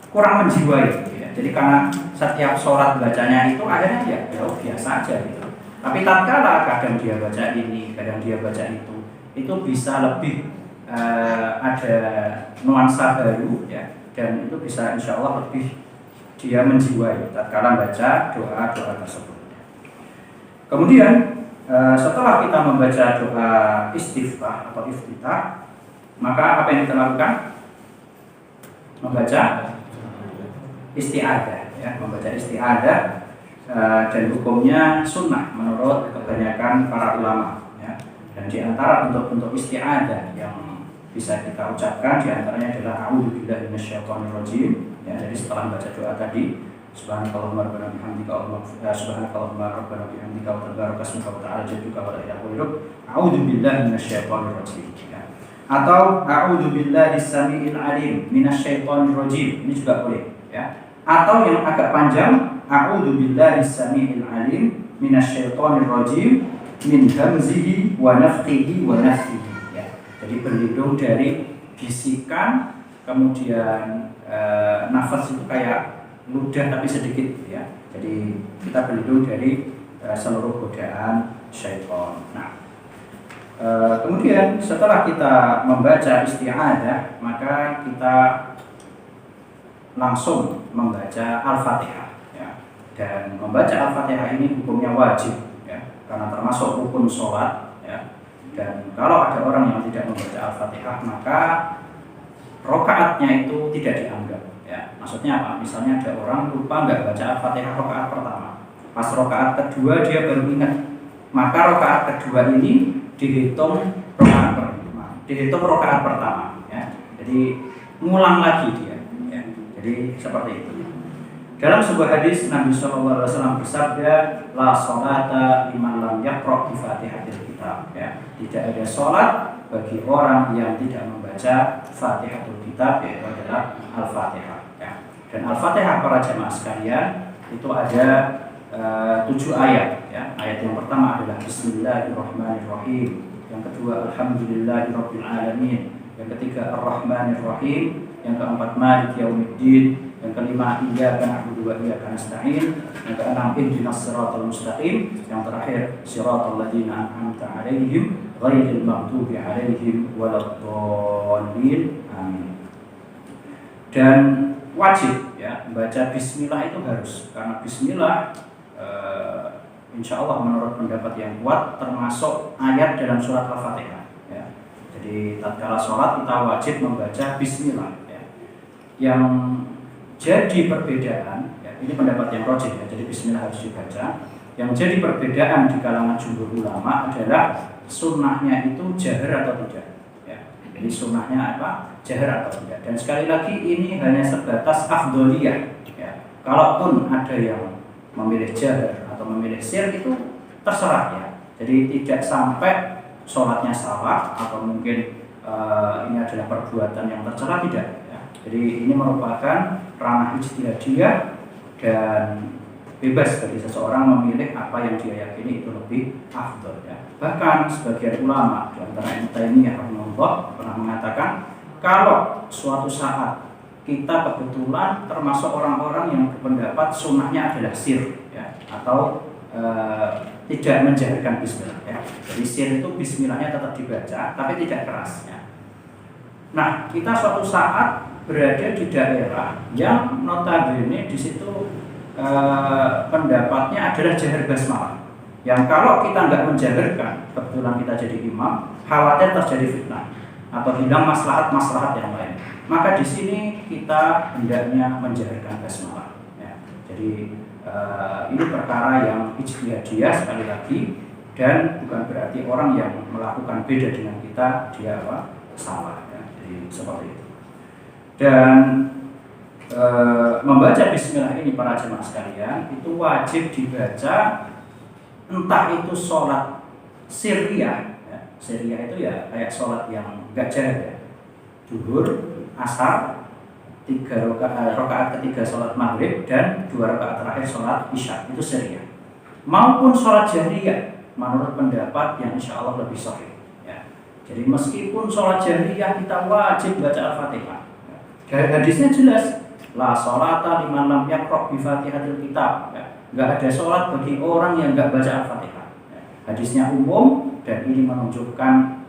kurang menjiwai gitu ya. Jadi karena setiap sholat bacanya itu akhirnya ya biasa aja gitu. Tapi tatkala kadang dia baca ini, kadang dia baca itu bisa lebih ada nuansa baru ya, dan itu bisa insya Allah lebih dia menjiwai tatkala baca doa-doa tersebut. Kemudian setelah kita membaca doa istiftah atau iftitah, maka apa yang kita lakukan? Membaca isti'adah ya, membaca isti'adah dan hukumnya sunnah menurut kebanyakan para ulama ya. Dan di antara bentuk-bentuk isti'adah yang bisa kita ucapkan di antaranya adalah a'udzubillahi minasyaitonirrajim ya. Jadi setelah membaca doa tadi subhanakallahumma rabbana bihamdika subhanakallahumma rabbana bihamdika wa tabaraka ismuka wa ta'ala jadduka wa la ilaha ghairuk a'udzubillahi minasyaitonirrajim ya. Atau a'udzubillahi samiil alim minasyaitonirrajim, ini juga boleh ya. Atau yang agak panjang a'udzubillahi samiil alim minasyaitonirrajim min hamzihi wa nafthihi wa nafthihi ya. Jadi berlindung dari bisikan, kemudian nafas itu kayak ludah tapi sedikit ya. Jadi kita berlindung dari seluruh godaan syaitan. Nah, kemudian setelah kita membaca isti'adah, maka kita langsung membaca Al-Fatihah ya. Dan membaca Al-Fatihah ini hukumnya wajib ya, karena termasuk rukun sholat ya. Dan kalau ada orang yang tidak membaca Al-Fatihah, maka rakaatnya itu tidak dianggap ya. Maksudnya apa? Misalnya ada orang lupa nggak baca Al-Fatihah rakaat pertama, pas rakaat kedua dia baru ingat, maka rakaat kedua ini dihitung rakaat pertama. Ya. Jadi ngulang lagi dia. Ya. Jadi seperti itu. Dalam sebuah hadis Nabi SAW bersabda, la sholata liman lam yaqra' bi Fatihatil Kitab. Ya. Tidak ada sholat bagi orang yang tidak membaca Fatihatul Kitab, yaitu adalah Al-Fatihah. Ya. Dan Al-Fatihah para jemaah sekalian itu ada 7 ayat. Ya. Ayat yang pertama adalah Bismillahirrahmanirrahim. Yang kedua Alhamdulillahirabbil alamin. Yang ketiga Ar-Rahmanir-Rahim. Yang keempat Maliki Yaumiddin. Yang kelima Iyyaka na'budu wa iyyaka nasta'in. Yang keenam Ihdinas siratal mustaqim. Yang terakhir Shiratal ladzina an'amta 'alaihim ghairil maghdubi 'alaihim waladdallin. Amin. Dan wajib ya membaca bismillah itu harus, karena bismillah insya Allah menurut pendapat yang kuat termasuk ayat dalam surat Al-Fatihah ya. Jadi tatkala sholat kita wajib membaca bismillah ya. Yang jadi perbedaan ya, ini pendapat yang rajih ya, jadi bismillah harus dibaca. Yang jadi perbedaan di kalangan jumhur ulama adalah sunnahnya itu jahar atau tidak ya. Jadi sunnahnya apa? Jahar atau tidak. Dan sekali lagi ini hanya sebatas afdholiyah ya. Kalaupun ada yang memilih jahar atau memilih sir itu terserah ya. Jadi tidak sampai sholatnya salah atau mungkin ini adalah perbuatan yang tercela, tidak ya. Jadi ini merupakan ranah ijtihadiyah dan bebas bagi seseorang memilih apa yang dia yakini itu lebih afdol ya. Bahkan sebagian ulama di antara Ibnu Taimiyah rahimahullah pernah mengatakan kalau suatu saat kita kebetulan termasuk orang-orang yang berpendapat sunnahnya adalah sir ya, atau tidak menjaharkan bismillah ya. Jadi sir itu bismillahnya tetap dibaca tapi tidak keras ya. Nah, kita suatu saat berada di daerah yang notabene di situ pendapatnya adalah jahar basmalah. Yang kalau kita nggak menjaharkan, kebetulan kita jadi imam, khawatir terjadi fitnah atau hilang maslahat yang lain. Maka di sini kita hendaknya menjaharkan basmalah. Ya. Jadi ini perkara yang ijtihadiyah sekali lagi, dan bukan berarti orang yang melakukan beda dengan kita dia salah. Ya. Jadi seperti itu. Dan membaca bismillah ini para jemaah sekalian itu wajib dibaca, entah itu sholat sirriyah ya. Sirriyah itu ya kayak sholat yang enggak jahar ya, zuhur, asar, 3 rakaat ketiga sholat maghrib dan 2 rakaat terakhir sholat isya, itu sirriyah. Maupun sholat jahriyah menurut pendapat yang insya Allah lebih sahih ya. Jadi meskipun sholat jahriyah kita wajib baca Al-Fatihah ya. Hadisnya jelas, la sholata liman lam yaqra' bi Fatihatil Kitab ya. Nggak ada sholat bagi orang yang nggak baca Al-Fatihah ya. Hadisnya umum dan ini menunjukkan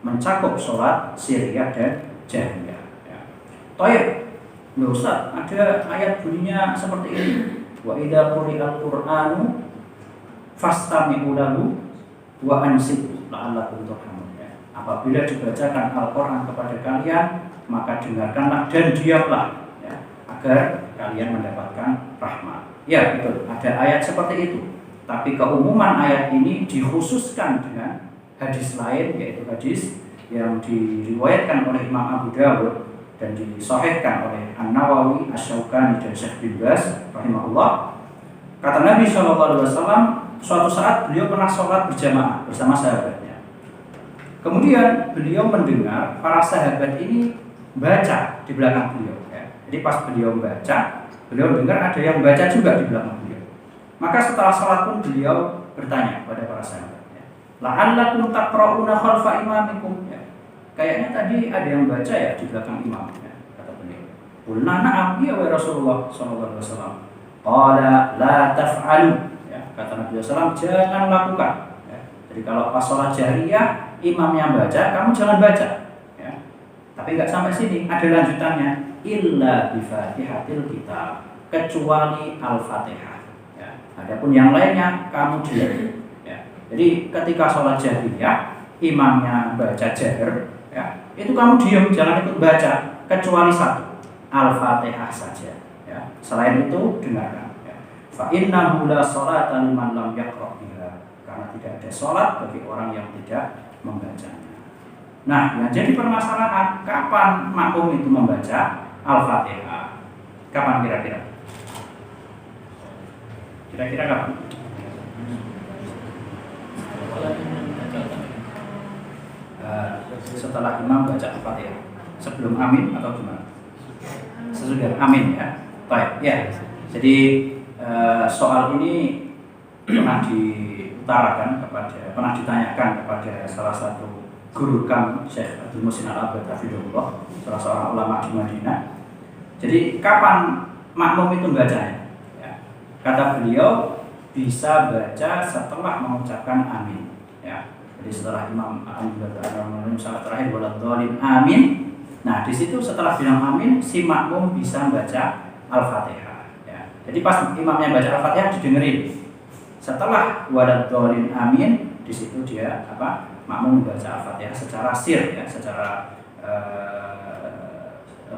mencakup sholat sirriyah dan jahriyah ya. Toib, nggak usah ada ayat bunyinya seperti ini, wa idza quri'al qur'anu fastami'u lahu wa ansitu la'allakum turhamun ya. Apabila dibacakan Al-Quran kepada kalian, maka dengarkanlah dan diamlah ya, agar kalian mendapatkan rahmat. Ya betul, ada ayat seperti itu. Tapi keumuman ayat ini dikhususkan dengan hadis lain, yaitu hadis yang diriwayatkan oleh Imam Abu Dawud dan disahihkan oleh An-Nawawi, Asy-Syaukani dan Syekh bin Baz rahimahullah. Kata Nabi SAW, suatu saat beliau pernah sholat berjamaah bersama sahabatnya. Kemudian beliau mendengar para sahabat ini baca di belakang beliau ya. Jadi pas beliau membaca, beliau dengar ada yang baca juga di belakang beliau. Maka setelah sholat pun beliau bertanya kepada para sahabat ya, la'allakum taqra'una khalfa imamikum ya. Kayaknya tadi ada yang baca ya di belakang imam ya, kata beliau. Qulna na'am ya wa Rasulullah sallallahu alaihi wasallam. Qala la taf'alu ya, kata Nabi SAW, jangan lakukan ya. Jadi kalau pas sholat jahriyah imamnya baca, kamu jangan baca ya. Tapi nggak sampai sini, ada lanjutannya, illa bi Fatihatil Kitab, kecuali Al-Fatihah ya. Adapun yang lainnya kamu diam ya. Jadi ketika sholat jahriyah imamnya baca jahar ya, itu kamu diam, jangan ikut baca, kecuali satu. Al-Fatihah saja. Ya. Selain itu dengarkan. Ya. Fa innahu la sholata liman lam yaqra biha. Karena tidak ada sholat bagi orang yang tidak membacanya. Nah, yang jadi permasalahan kapan makmum itu membaca Al-Fatihah? Kapan kira-kira? Kira-kira kapan? Setelah imam baca Al-Fatihah. Sebelum amin atau gimana? Sesudah amin ya. Baik, ya. Jadi soal ini pernah ditanyakan kepada salah satu guru kami, Syekh Abdul Muhsin Al-Abbad hafizahullah, salah seorang ulama di Madinah. Jadi kapan makmum itu membacanya? Ya. Kata beliau bisa baca setelah mengucapkan amin. Ya. Jadi setelah imam salat terakhir waladhdallin amin. Nah, di situ setelah bilang amin, si makmum bisa membaca Al-Fatihah. Ya. Jadi pas imamnya baca Al-Fatihah didengerin. Setelah waladhdallin amin, di situ dia makmum membaca Al-Fatihah secara sir ya, secara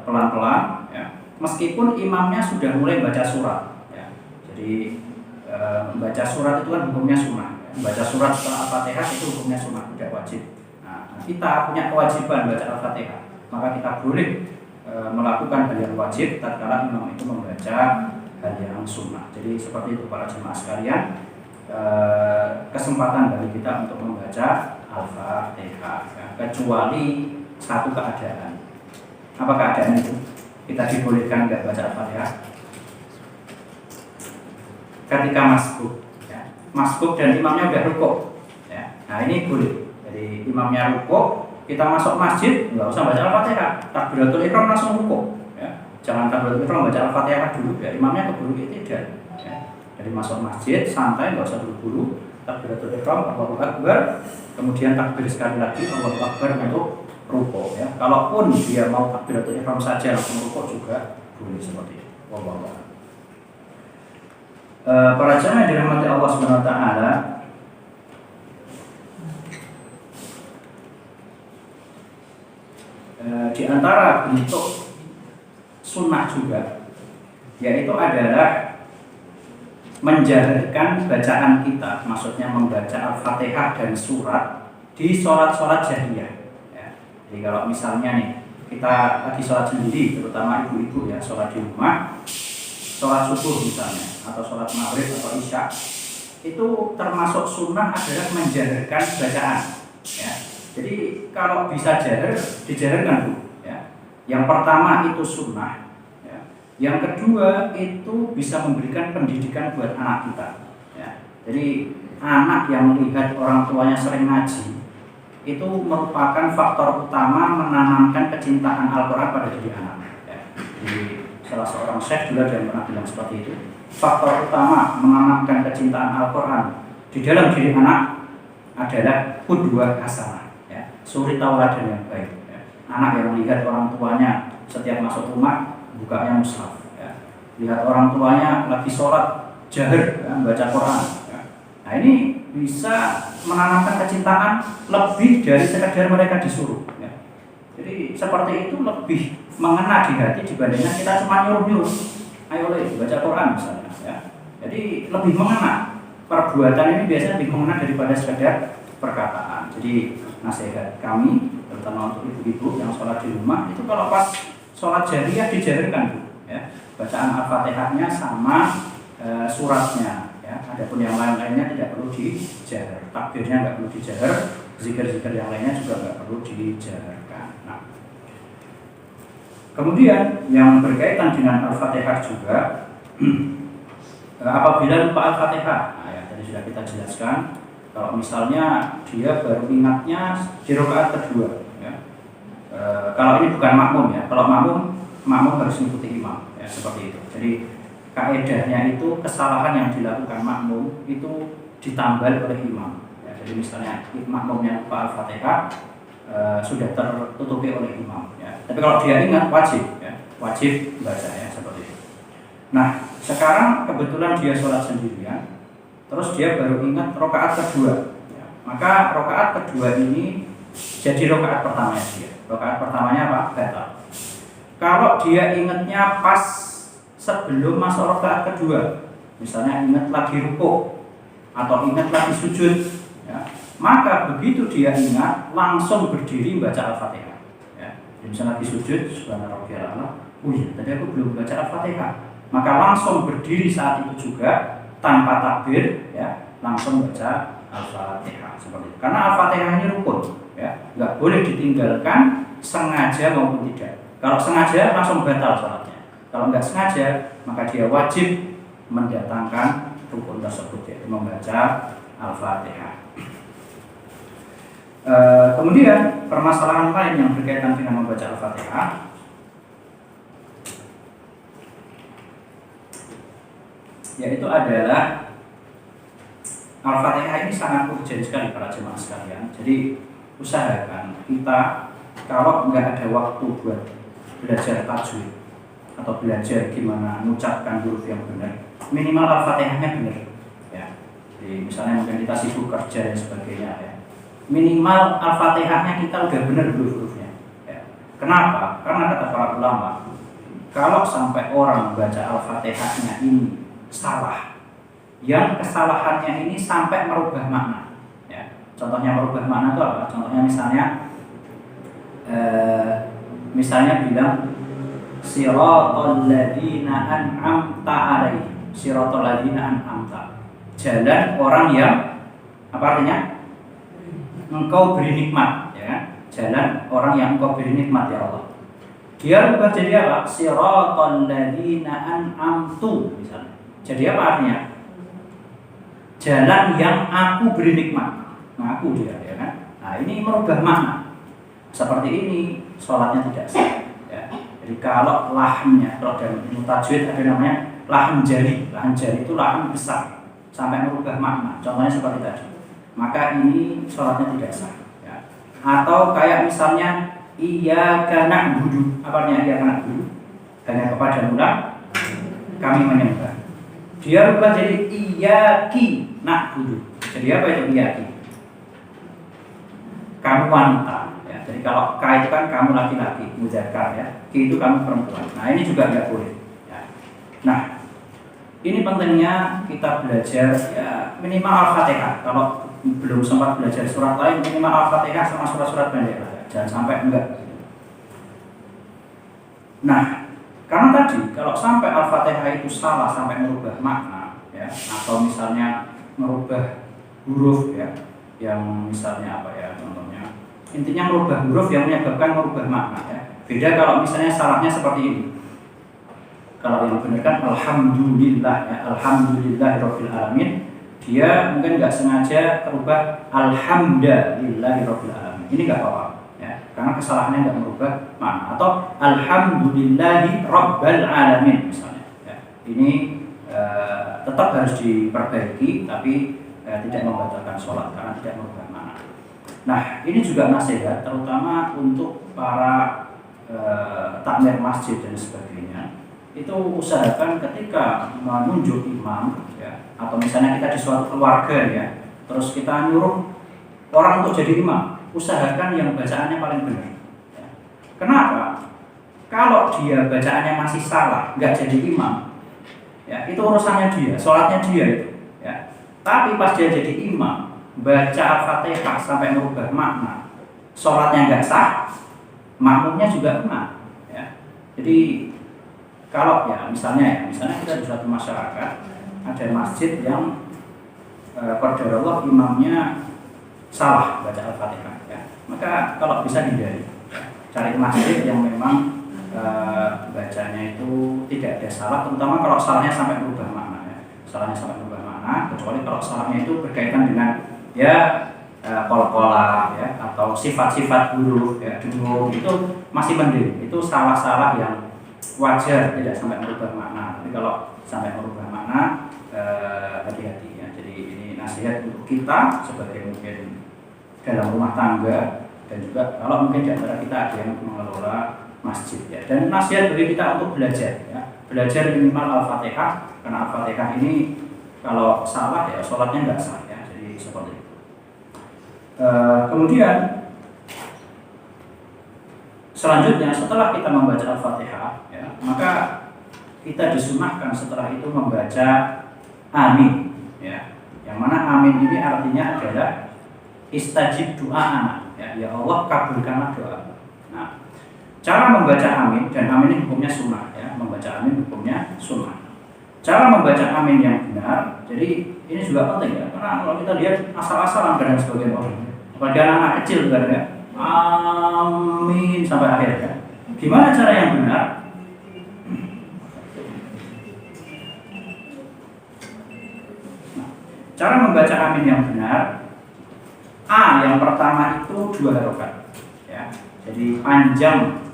pelan-pelan ya. Meskipun imamnya sudah mulai baca surat ya. Jadi membaca surat itu kan hukumnya sunnah. Membaca surat setelah Al-Fatihah itu hukumnya sunnah, tidak wajib. Nah, kita punya kewajiban baca Al-Fatihah, maka kita boleh melakukan hal yang wajib tatkala imam itu membaca hal yang sunnah. Jadi seperti itu para jemaah sekalian, kesempatan bagi kita untuk membaca Al-Fatihah ya, kecuali satu keadaan. Apa keadaan itu? Kita dibolehkan nggak baca Al-Fatihah ketika masbuk ya. Masbuk dan imamnya udah rukuk ya. Nah ini boleh. Jadi imamnya rukuk, kita masuk masjid nggak usah baca Al-Fatihah, takbiratul ihram langsung rukuk ya. Jangan takbiratul ihram baca Al-Fatihah dulu ya, imamnya keburu tidak ya. Jadi masuk masjid santai, nggak usah buru-buru, takbiratul ihram Allahu Akbar, kemudian takbir sekali lagi Allahu Akbar untuk rukuk ya. Kalaupun dia mau takbiratul ihram saja langsung rukuk juga boleh seperti itu. Wallahu a'lam. Para jamaah yang dirahmati Allah Subhanahu wa taala, di antara bentuk sunnah juga yaitu adalah menjaharkan bacaan kita, maksudnya membaca Al-Fatihah dan surat di sholat-sholat jahriyah ya. Jadi kalau misalnya nih kita lagi sholat sendiri, terutama ibu-ibu ya, sholat di rumah, sholat subuh misalnya, atau sholat maghrib atau isya, itu termasuk sunnah adalah menjaharkan bacaan ya. Jadi kalau bisa jahar, dijaharkan dulu ya. Yang pertama itu sunnah ya. Yang kedua itu bisa memberikan pendidikan buat anak kita ya. Jadi anak yang melihat orang tuanya sering ngaji itu merupakan faktor utama menanamkan kecintaan Al-Quran pada diri anak ya. Jadi salah seorang syekh juga yang pernah bilang seperti itu, faktor utama menanamkan kecintaan Al-Quran di dalam diri anak adalah qudwah hasanah ya, suri tauladan yang baik ya. Anak yang melihat orang tuanya setiap masuk rumah bukanya mushaf ya. Lihat orang tuanya lagi sholat jahar ya, baca Quran ya. Nah ini bisa menanamkan kecintaan lebih dari sekedar mereka disuruh ya. Jadi seperti itu lebih mengena di hati dibandingkan kita cuma nyuruh-nyuruh, ayo baca Quran misalnya ya. Jadi lebih mengena, perbuatan ini biasanya lebih mengena daripada sekedar perkataan. Jadi nasihat kami terutama untuk ibu-ibu yang sholat di rumah itu kalau pas sholat jahriyah dijaharkan ya, bacaan Al-Fatihahnya sama suratnya ya. Adapun yang lain-lainnya tidak perlu dijahar, takbirnya nggak perlu dijahar, zikir-zikir yang lainnya juga nggak perlu dijaharkan. Nah, kemudian yang berkaitan dengan Al-Fatihah juga apabila lupa Al-Fatihah, nah ya, tadi sudah kita jelaskan, kalau misalnya dia baru ingatnya di rakaat kedua ya. Kalau ini bukan makmum ya, kalau makmum harus mengikuti imam ya, seperti itu. Jadi kaedahnya itu kesalahan yang dilakukan makmum itu ditambal oleh imam ya. Jadi misalnya makmumnya lupa Al-Fatihah, sudah tertutupi oleh imam ya. Tapi kalau dia ingat wajib ya, wajib baca ya, seperti itu. Nah sekarang kebetulan dia sholat sendirian, terus dia baru ingat rakaat kedua ya. Maka rakaat kedua ini jadi rakaat pertamanya dia. Rakaat pertamanya apa? Batal. Kalau dia ingatnya pas sebelum masuk rakaat kedua, misalnya ingat lagi rukuk atau ingat lagi sujud, ya, maka begitu dia ingat langsung berdiri baca Al-Fatihah. Ya, misalnya lagi sujud, subhanallah, oh iya, tadi aku belum baca Al-Fatihah, maka langsung berdiri saat itu juga tanpa takbir, ya, langsung baca Al-Fatihah seperti itu. Karena Al-Fatihah ini rukun, ya, nggak boleh ditinggalkan sengaja maupun tidak. Kalau sengaja langsung batal sholatnya. Kalau nggak sengaja, maka dia wajib mendatangkan rukun tersebut, yaitu membaca Al-Fatihah. Kemudian permasalahan lain yang berkaitan dengan membaca Al-Fatihah, yaitu adalah Al-Fatihah ini sangat urgent sekali para jemaah sekalian. Jadi usahakan kita kalau nggak ada waktu buat belajar tajwid atau belajar gimana mengucapkan huruf yang benar, minimal Al-Fatihahnya benar. Ya. Jadi misalnya mungkin kita sibuk kerja dan sebagainya, ya, minimal Al-Fatihahnya kita udah benar huruf-hurufnya. Ya. Kenapa? Karena kata para ulama, kalau sampai orang baca Al-Fatihahnya ini salah, yang kesalahannya ini sampai merubah makna. Ya. Contohnya merubah makna itu apa? Contohnya misalnya bilang siratal ladzina an'amta alaihim, siratal ladzina an'amta, jalan orang yang apa artinya? Engkau beri nikmat, ya, jalan orang yang engkau beri nikmat, ya Allah. Dia rubah jadi apa? Siratal ladzina an'amtu, misalnya. Jadi apa artinya? Jalan yang aku beri nikmat. Ngaku dia, ya kan? Nah, ini merubah makna. Seperti ini sholatnya tidak sah. Ya. Jadi kalau lahannya, kalau dalam ilmu tajwid ada namanya lahan jari. Lahan jari itu lahan besar sampai merubah makna. Contohnya seperti tadi. Maka ini sholatnya tidak sah. Ya. Atau kayak misalnya iyyaka na'budu. Apa artinya iyyaka na'budu? Hanya kepada Mula kami menyembah. Dia rubah jadi iyyaki na'budu. Jadi apa itu iyyaki? Kamu wanita. Ya, jadi kalau K itu kan kamu laki-laki, muzakkar, ya. Ki itu kamu perempuan. Nah, ini juga nggak boleh. Ya. Nah, ini pentingnya kita belajar, ya, minimal Al-Fatihah. Kalau belum sempat belajar surat lain, minimal Al-Fatihah sama surat-surat pendek. Ya. Jangan sampai enggak. Nah, karena tadi kalau sampai Al-Fatihah itu salah sampai merubah makna, ya, atau misalnya merubah huruf, ya, yang misalnya apa, ya, contohnya intinya merubah huruf yang menyebabkan merubah makna, ya. Beda kalau misalnya salahnya seperti ini. Kalau yang benar kan alhamdulillah, ya, alhamdulillahirabbil alamin. Dia mungkin nggak sengaja merubah alhamdulillahirabbil alamin. Ini nggak apa-apa, ya, karena kesalahannya nggak merubah makna. Atau alhamdulillahirabbil alamin misalnya. Ya. Ini tetap harus diperbaiki, tapi tidak membatalkan sholat karena tidak merubah makna. Nah, ini juga nasihat terutama untuk para takmir masjid dan sebagainya. Itu usahakan ketika menunjuk imam, ya, atau misalnya kita di suatu keluarga, ya, terus kita nyuruh orang untuk jadi imam, usahakan yang bacaannya paling benar. Ya. Kenapa? Kalau dia bacaannya masih salah, nggak jadi imam, ya, itu urusannya dia, sholatnya dia itu. Ya. Tapi pas dia jadi imam, baca Al-Fatihah sampai merubah makna, sholatnya nggak sah, makmumnya juga kena. Ya. Jadi kalau, ya, misalnya kita di suatu masyarakat ada masjid yang qadarullah imamnya salah baca Al-Fatihah, ya, maka kalau bisa hindari, ya, cari masjid yang memang bacanya itu tidak ada salah, terutama kalau salahnya sampai merubah makna, ya. Salahnya sampai merubah makna, kecuali kalau salahnya itu berkaitan dengan, ya, kol-kola, ya, atau sifat-sifat huruf, ya, dengung, itu masih mending. Itu salah-salah yang wajar, tidak sampai merubah makna. Tapi kalau sampai merubah makna, hati-hati, ya. Jadi ini nasihat untuk kita sebagai mungkin dalam rumah tangga, dan juga kalau mungkin di antara kita ada yang mengelola masjid, ya. Dan nasihat bagi kita untuk belajar, ya. Belajar minimal Al-Fatihah, karena Al-Fatihah ini kalau salah, ya, sholatnya nggak sah, ya. Jadi seperti itu. Kemudian selanjutnya setelah kita membaca Al-Fatihah, ya, maka kita disunahkan setelah itu membaca amin, ya. Yang mana amin ini artinya adalah istajib doa, ya Allah kabulkanlah doa. Nah, cara membaca amin, dan amin ini hukumnya sunnah, ya, membaca amin hukumnya sunnah. Cara membaca amin yang benar, jadi ini juga penting, ya, karena kalau kita lihat asal-asalan kadang sebagian orang, apalagi anak kecil kan, ya, amin sampai akhir, ya. Gimana cara yang benar? Nah, cara membaca amin yang benar, A yang pertama itu 2 harokat, ya. Jadi panjang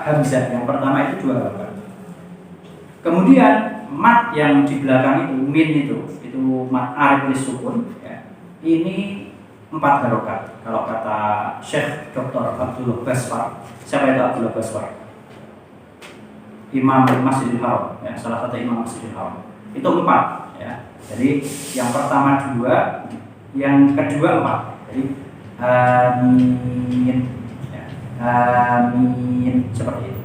hamzah yang pertama itu 2 harokat. Kemudian mat yang di belakang itu min itu mat arif lisukun, ya. Ini 4 harokat. Kalau kata Syekh Dr. Abdullah Baswar, siapa itu Abdullah Baswar? Imam Masjidil Haram, ya, salah satu imam Masjidil Haram. Itu 4, ya. Jadi yang pertama 2, yang kedua 4. Jadi amin, ya, amin seperti itu.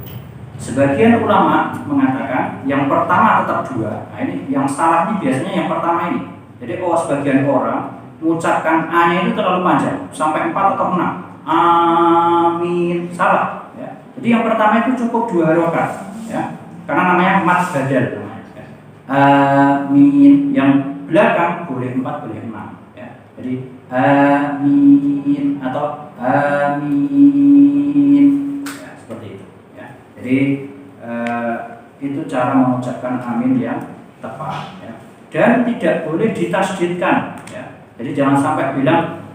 Sebagian ulama mengatakan yang pertama tetap 2. Nah, ini yang salah ini biasanya yang pertama ini. Jadi sebagian orang mengucapkan A-nya itu terlalu panjang sampai 4 atau 6. Amin, salah, ya. Jadi yang pertama itu cukup 2 harokat, ya. Karena namanya mat badal, ya. Amin. Yang belakang boleh 4 boleh 6. Jadi amin atau amin, ya, seperti itu, ya. Jadi itu cara mengucapkan amin yang tepat, ya. Dan tidak boleh ditasdidkan, ya. Jadi jangan sampai bilang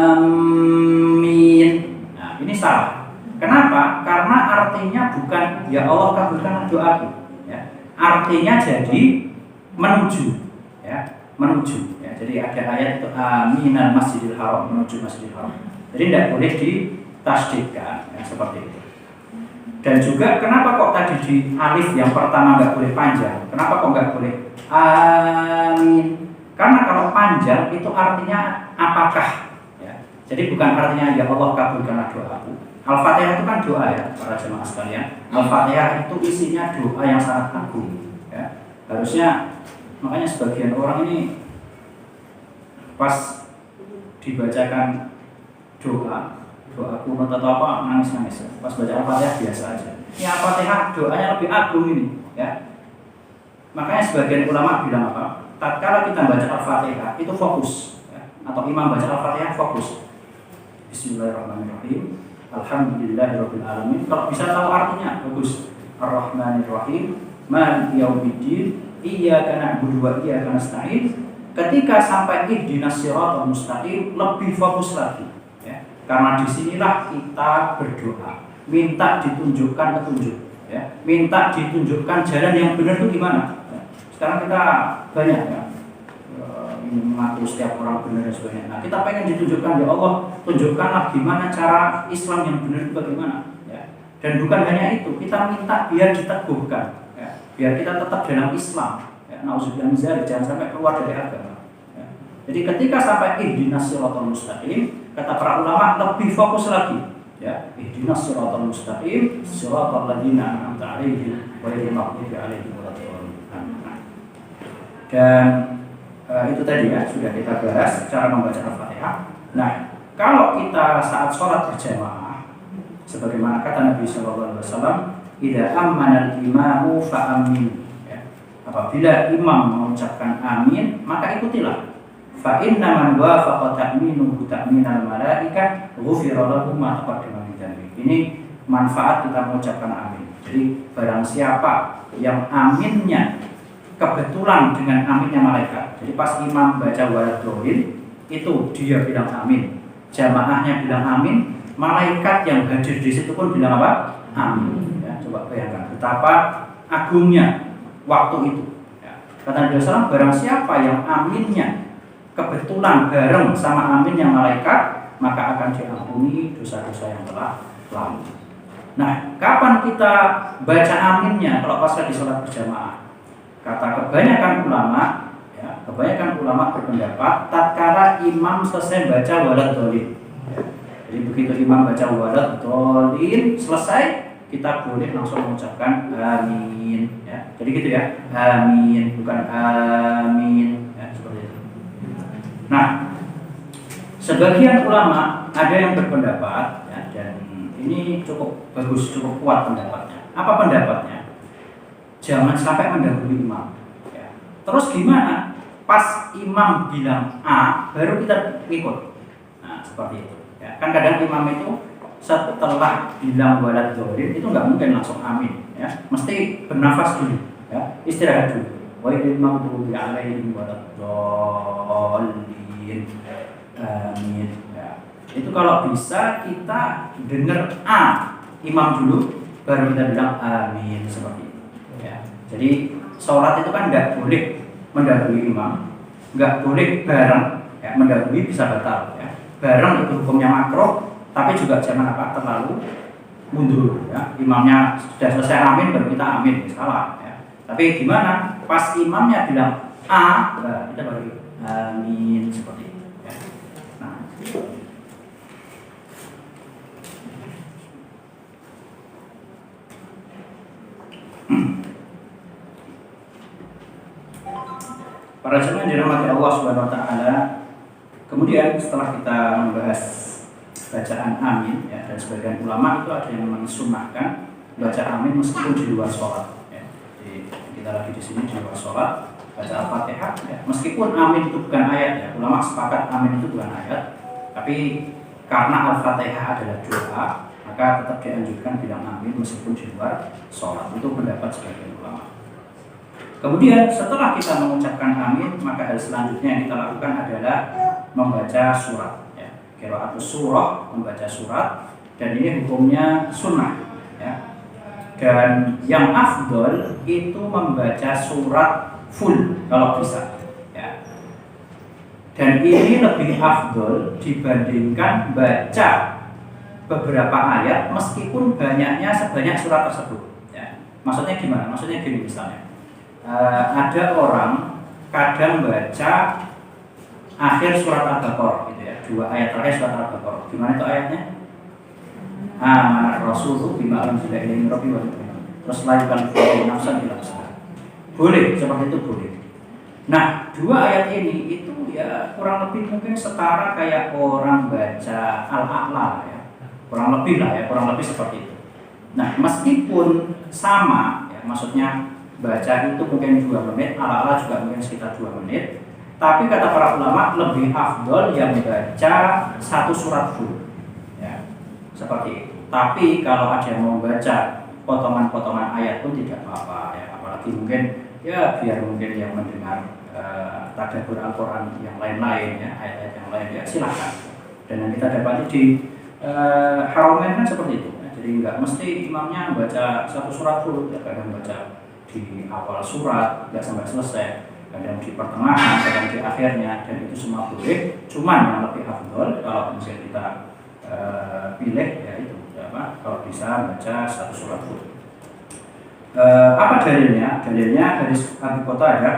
amin. Nah, ini salah. Kenapa? Karena artinya bukan ya Allah kabulkanlah doaku, ya. Artinya jadi menuju, ya, menuju. Jadi ada ayat itu aminal masjidil haram, menuju masjidil haram. Jadi tidak boleh ditasdidkan, ya, seperti itu. Dan juga kenapa kok tadi di alif yang pertama nggak boleh panjang? Kenapa kok nggak boleh amin? Karena kalau panjang itu artinya apakah, ya. Jadi bukan artinya ya Allah kabulkanlah doaku. Al-Fatihah itu kan doa, ya, para jemaah sekalian. Al-Fatihah itu isinya doa yang sangat agung, ya. Harusnya makanya sebagian orang ini pas dibacakan doa kunut atau apa nangis-nangis. Pas baca Al-Fatihah biasa aja. Ini Al-Fatihah doanya lebih agung ini, ya. Makanya sebagian ulama bilang apa? Tatkala kita baca Al-Fatihah itu fokus, ya. Atau imam baca Al-Fatihah fokus. Bismillahirrahmanirrahim. Alhamdulillahirabbil alamin. Kalau bisa tahu artinya bagus. Ar-Rahmanirrahim. Maliki yaumiddin. Iyyaka na'budu wa iyyaka nasta'in. Ketika sampai ihdinas siratal mustaqim lebih fokus lagi, ya. Karena disinilah kita berdoa, minta ditunjukkan petunjuk, ya. Minta ditunjukkan jalan yang benar itu gimana, ya. Sekarang kita banyak, ya, mengaku setiap orang benar dan sebagainya. Nah, kita pengen ditunjukkan, ya Allah tunjukkanlah gimana cara Islam yang benar itu bagaimana, ya. Dan bukan hanya itu, kita minta biar diteguhkan, ya. Biar kita tetap dalam Islam. Nauzubillah min dzalik, jangan sampai keluar dari agama, ya. Jadi ketika sampai ihdinas siratal mustaqim, kata para ulama lebih fokus lagi, ya. Ihdinas siratal mustaqim, siratal ladzina an'amta 'alaihim ghairil maghdubi 'alaihim waladdallin. Dan itu tadi, ya, sudah kita bahas cara membaca Al-Fatihah. Nah, kalau kita saat sholat berjamaah, sebagaimana kata Nabi SAW, idza ammana al-imamu fa'aminu. Apabila imam mengucapkan amin, maka ikutilah. Fa inna man wafaqa ta'minuhu ta'minal malaikah ghufira lahu ma taqaddama min dzambi. Ini manfaat kita mengucapkan amin. Jadi barang siapa yang aminnya kebetulan dengan aminnya malaikat. Jadi pas imam baca waladhdallin itu dia bilang amin, jamaahnya bilang amin, malaikat yang hadir di situ pun bilang apa? Amin. Ya, coba bayangkan betapa agungnya waktu itu, ya. Kata Nabi SAW, barang siapa yang aminnya kebetulan bareng sama aminnya malaikat, maka akan diampuni dosa-dosa yang telah lalu. Nah, kapan kita baca aminnya kalau pas di sholat berjamaah? Kata kebanyakan ulama, ya, kebanyakan ulama berpendapat tatkala imam selesai baca waladhdallin, ya. Jadi begitu imam baca waladhdallin selesai, kita boleh langsung mengucapkan amin ya. Jadi gitu ya, amin bukan amin ya, seperti itu. Nah, sebagian ulama ada yang berpendapat ya, dan ini cukup bagus, cukup kuat pendapatnya. Apa pendapatnya? Jangan sampai mendahului imam ya. Terus gimana? Pas imam bilang A, baru kita ikut. Nah, seperti itu ya. Kan kadang imam itu setelah bilang waladhdallin itu nggak mungkin langsung amin ya, mesti bernafas dulu ya, istirahat dulu. Ghairil maghdubi alaihim waladdallin, amin ya. Itu kalau bisa kita dengar A imam dulu baru kita bilang amin, seperti itu ya. Jadi sholat itu kan nggak boleh mendahului imam, nggak boleh bareng ya, mendahului bisa batal ya. Bareng itu hukumnya makruh, tapi juga jangan terlalu mundur ya. Imamnya sudah selesai amin baru kita amin, salah ya. Tapi gimana? Pas imamnya bilang A, kita baru amin, seperti itu ya. Nah, para jemaah yang dirahmati Allah Subhanahu wa taala, kemudian setelah kita membahas bacaan amin ya, dan sebagian ulama itu ada yang mensunnahkan baca amin meskipun di luar sholat ya. Jadi kita lagi di sini di luar sholat baca Al-Fatihah ya, meskipun amin itu bukan ayat ya, ulama sepakat amin itu bukan ayat, tapi karena Al-Fatihah adalah doa, maka tetap dianjurkan bilang amin meskipun di luar sholat. Itu pendapat sebagian ulama. Kemudian setelah kita mengucapkan amin, maka hal selanjutnya yang kita lakukan adalah membaca surat ya. Qiraatus surah, membaca surat, dan ini hukumnya sunnah ya. Dan yang afdol itu membaca surat full kalau bisa ya. Dan ini lebih afdol dibandingkan baca beberapa ayat meskipun banyaknya sebanyak surat tersebut ya. Maksudnya gimana? Maksudnya gini misalnya, ada orang kadang baca akhir surat Al-Baqarah gitu ya, 2 ayat terakhir surat Al-Baqarah. Gimana itu ayatnya? Amanar rasulu bima unzila ilaihi min rabbihi wal mu'minun. Terus la yukallifu nafsan illa wus'aha. Boleh, seperti itu boleh. Nah, 2 ayat ini itu ya kurang lebih mungkin setara kayak orang baca Al-A'la ya. Kurang lebih lah ya, kurang lebih seperti itu. Nah, meskipun sama ya, maksudnya baca itu mungkin 2 menit, Al-A'la juga mungkin sekitar 2 menit. Tapi kata para ulama lebih afdol yang baca 1 surat full ya, seperti itu. Tapi kalau ada yang mau baca potongan-potongan ayat pun tidak apa-apa ya, apalagi mungkin ya biar mungkin yang mendengar tadabbur Al-Quran yang lain-lain ya, ayat-ayat yang lain ya silahkan. Dan yang kita dapati di Haramain kan seperti itu ya. Jadi nggak mesti imamnya baca 1 surat full ya, kadang baca di awal surat nggak sampai selesai, kadang di pertengahan, kadang di akhirnya, dan itu semua boleh. Cuman yang lebih afdol kalau misalnya kita pilih ya itu apa, kalau bisa baca 1 surat full. Apa dalilnya? Dalilnya dari Abu Qatadah,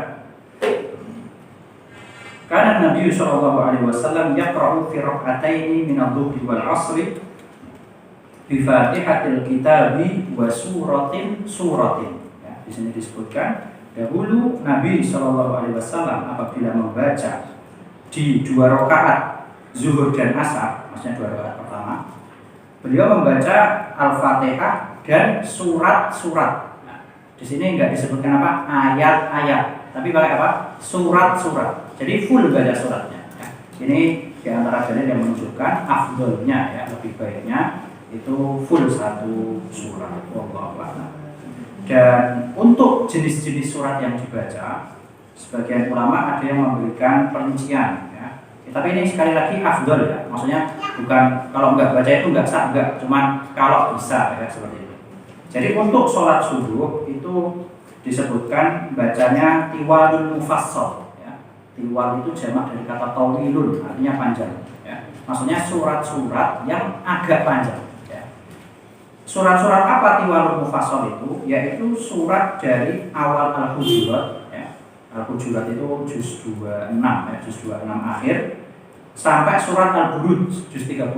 karena Nabi sallallahu alaihi wasallam yaqra'u fi rak'ataini min adh-dhuhri wal 'ashri bi Fatihatil Kitabi wa suratin. Ya, di sini disebutkan dahulu Nabi Shallallahu Alaihi Wasallam apabila membaca di 2 rakaat zuhur dan asar, maksudnya 2 rakaat pertama, beliau membaca Al-Fatihah dan surat-surat. Nah, di sini nggak disebutkan apa ayat-ayat, tapi pakai apa? Surat-surat. Jadi full baca suratnya. Ya. Ini diantara dalil yang menunjukkan afdolnya ya, lebih baiknya itu full 1 surat. Wallahu a'lam. Dan untuk jenis-jenis surat yang dibaca, sebagian ulama ada yang memberikan perincian ya. Tapi ini sekali lagi afdol ya, maksudnya bukan kalau nggak baca itu nggak sah, nggak, cuman kalau bisa ya, seperti itu. Jadi untuk sholat subuh itu disebutkan bacanya tiwalul mufassal ya. Tiwal itu jamak dari kata tawilun, artinya panjang ya. Maksudnya surat-surat yang agak panjang. Surat-surat apa tiwalul mufassal itu? Yaitu surat dari awal Al-Hujurat ya. Al-Hujurat itu juz 26 ya, juz 26 akhir sampai surat Al-Buruj juz 30.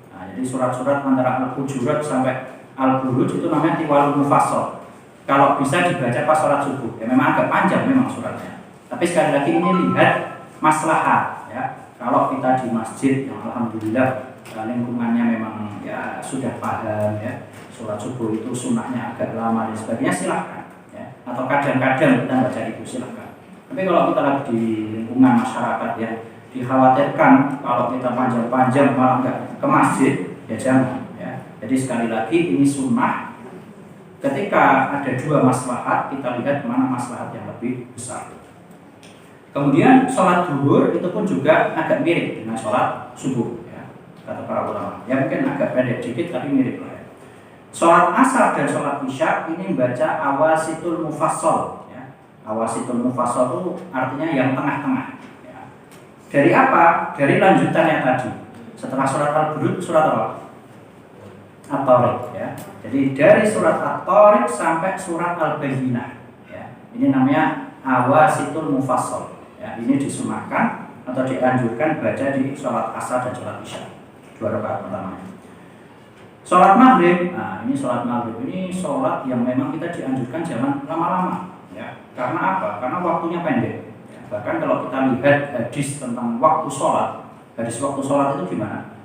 Nah, jadi surat-surat antara Al-Hujurat sampai Al-Buruj itu namanya tiwalul mufassal. Kalau bisa dibaca pas sholat subuh, ya memang agak panjang memang suratnya. Tapi sekali lagi ini lihat maslahat, ya. Kalau kita di masjid yang alhamdulillah lingkungannya memang ya sudah paham, ya sholat subuh itu sunnahnya agak lama dan sebagainya, silahkan, ya. Atau kadang-kadang kita baca itu silahkan. Tapi kalau kita lagi di lingkungan masyarakat yang dikhawatirkan kalau kita panjang-panjang malah nggak ke masjid, ya jangan, ya. Jadi sekali lagi ini sunnah. Ketika ada dua maslahat, kita lihat mana maslahat yang lebih besar. Kemudian sholat zuhur itu pun juga agak mirip dengan sholat subuh, ya, kata para ulama. Ya mungkin agak pendek dikit tapi mirip lah. Ya. Sholat asar dan sholat isya ini membaca awasitul mufassal. Ya. Awasitul mufassal itu artinya yang tengah-tengah. Ya. Dari apa? Dari lanjutannya tadi. Setelah sholat al-Buruj, surat apa? At-Tariq, ya. Jadi dari surat At-Tariq sampai surat Al-Bayyinah, ya. Ini namanya awasitul mufassal. Ya, ini disunahkan atau dianjurkan baca di sholat asar dan sholat isya, 2 rakaat pertama. Sholat maghrib, nah ini sholat maghrib ini sholat yang memang kita dianjurkan jangan lama-lama, ya. Karena apa? Karena waktunya pendek. Ya. Bahkan kalau kita lihat hadis tentang waktu sholat, hadis waktu sholat itu gimana?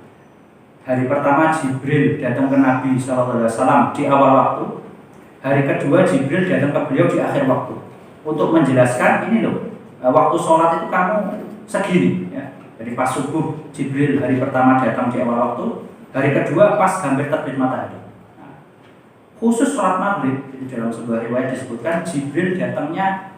Hari pertama Jibril datang ke Nabi SAW di awal waktu. Hari kedua Jibril datang ke beliau di akhir waktu untuk menjelaskan ini loh, waktu sholat itu kamu segini, ya. Jadi pas subuh Jibril hari pertama datang di awal waktu, hari kedua pas hampir terbit matahari. Nah, khusus sholat maghrib itu dalam sebuah riwayat disebutkan Jibril datangnya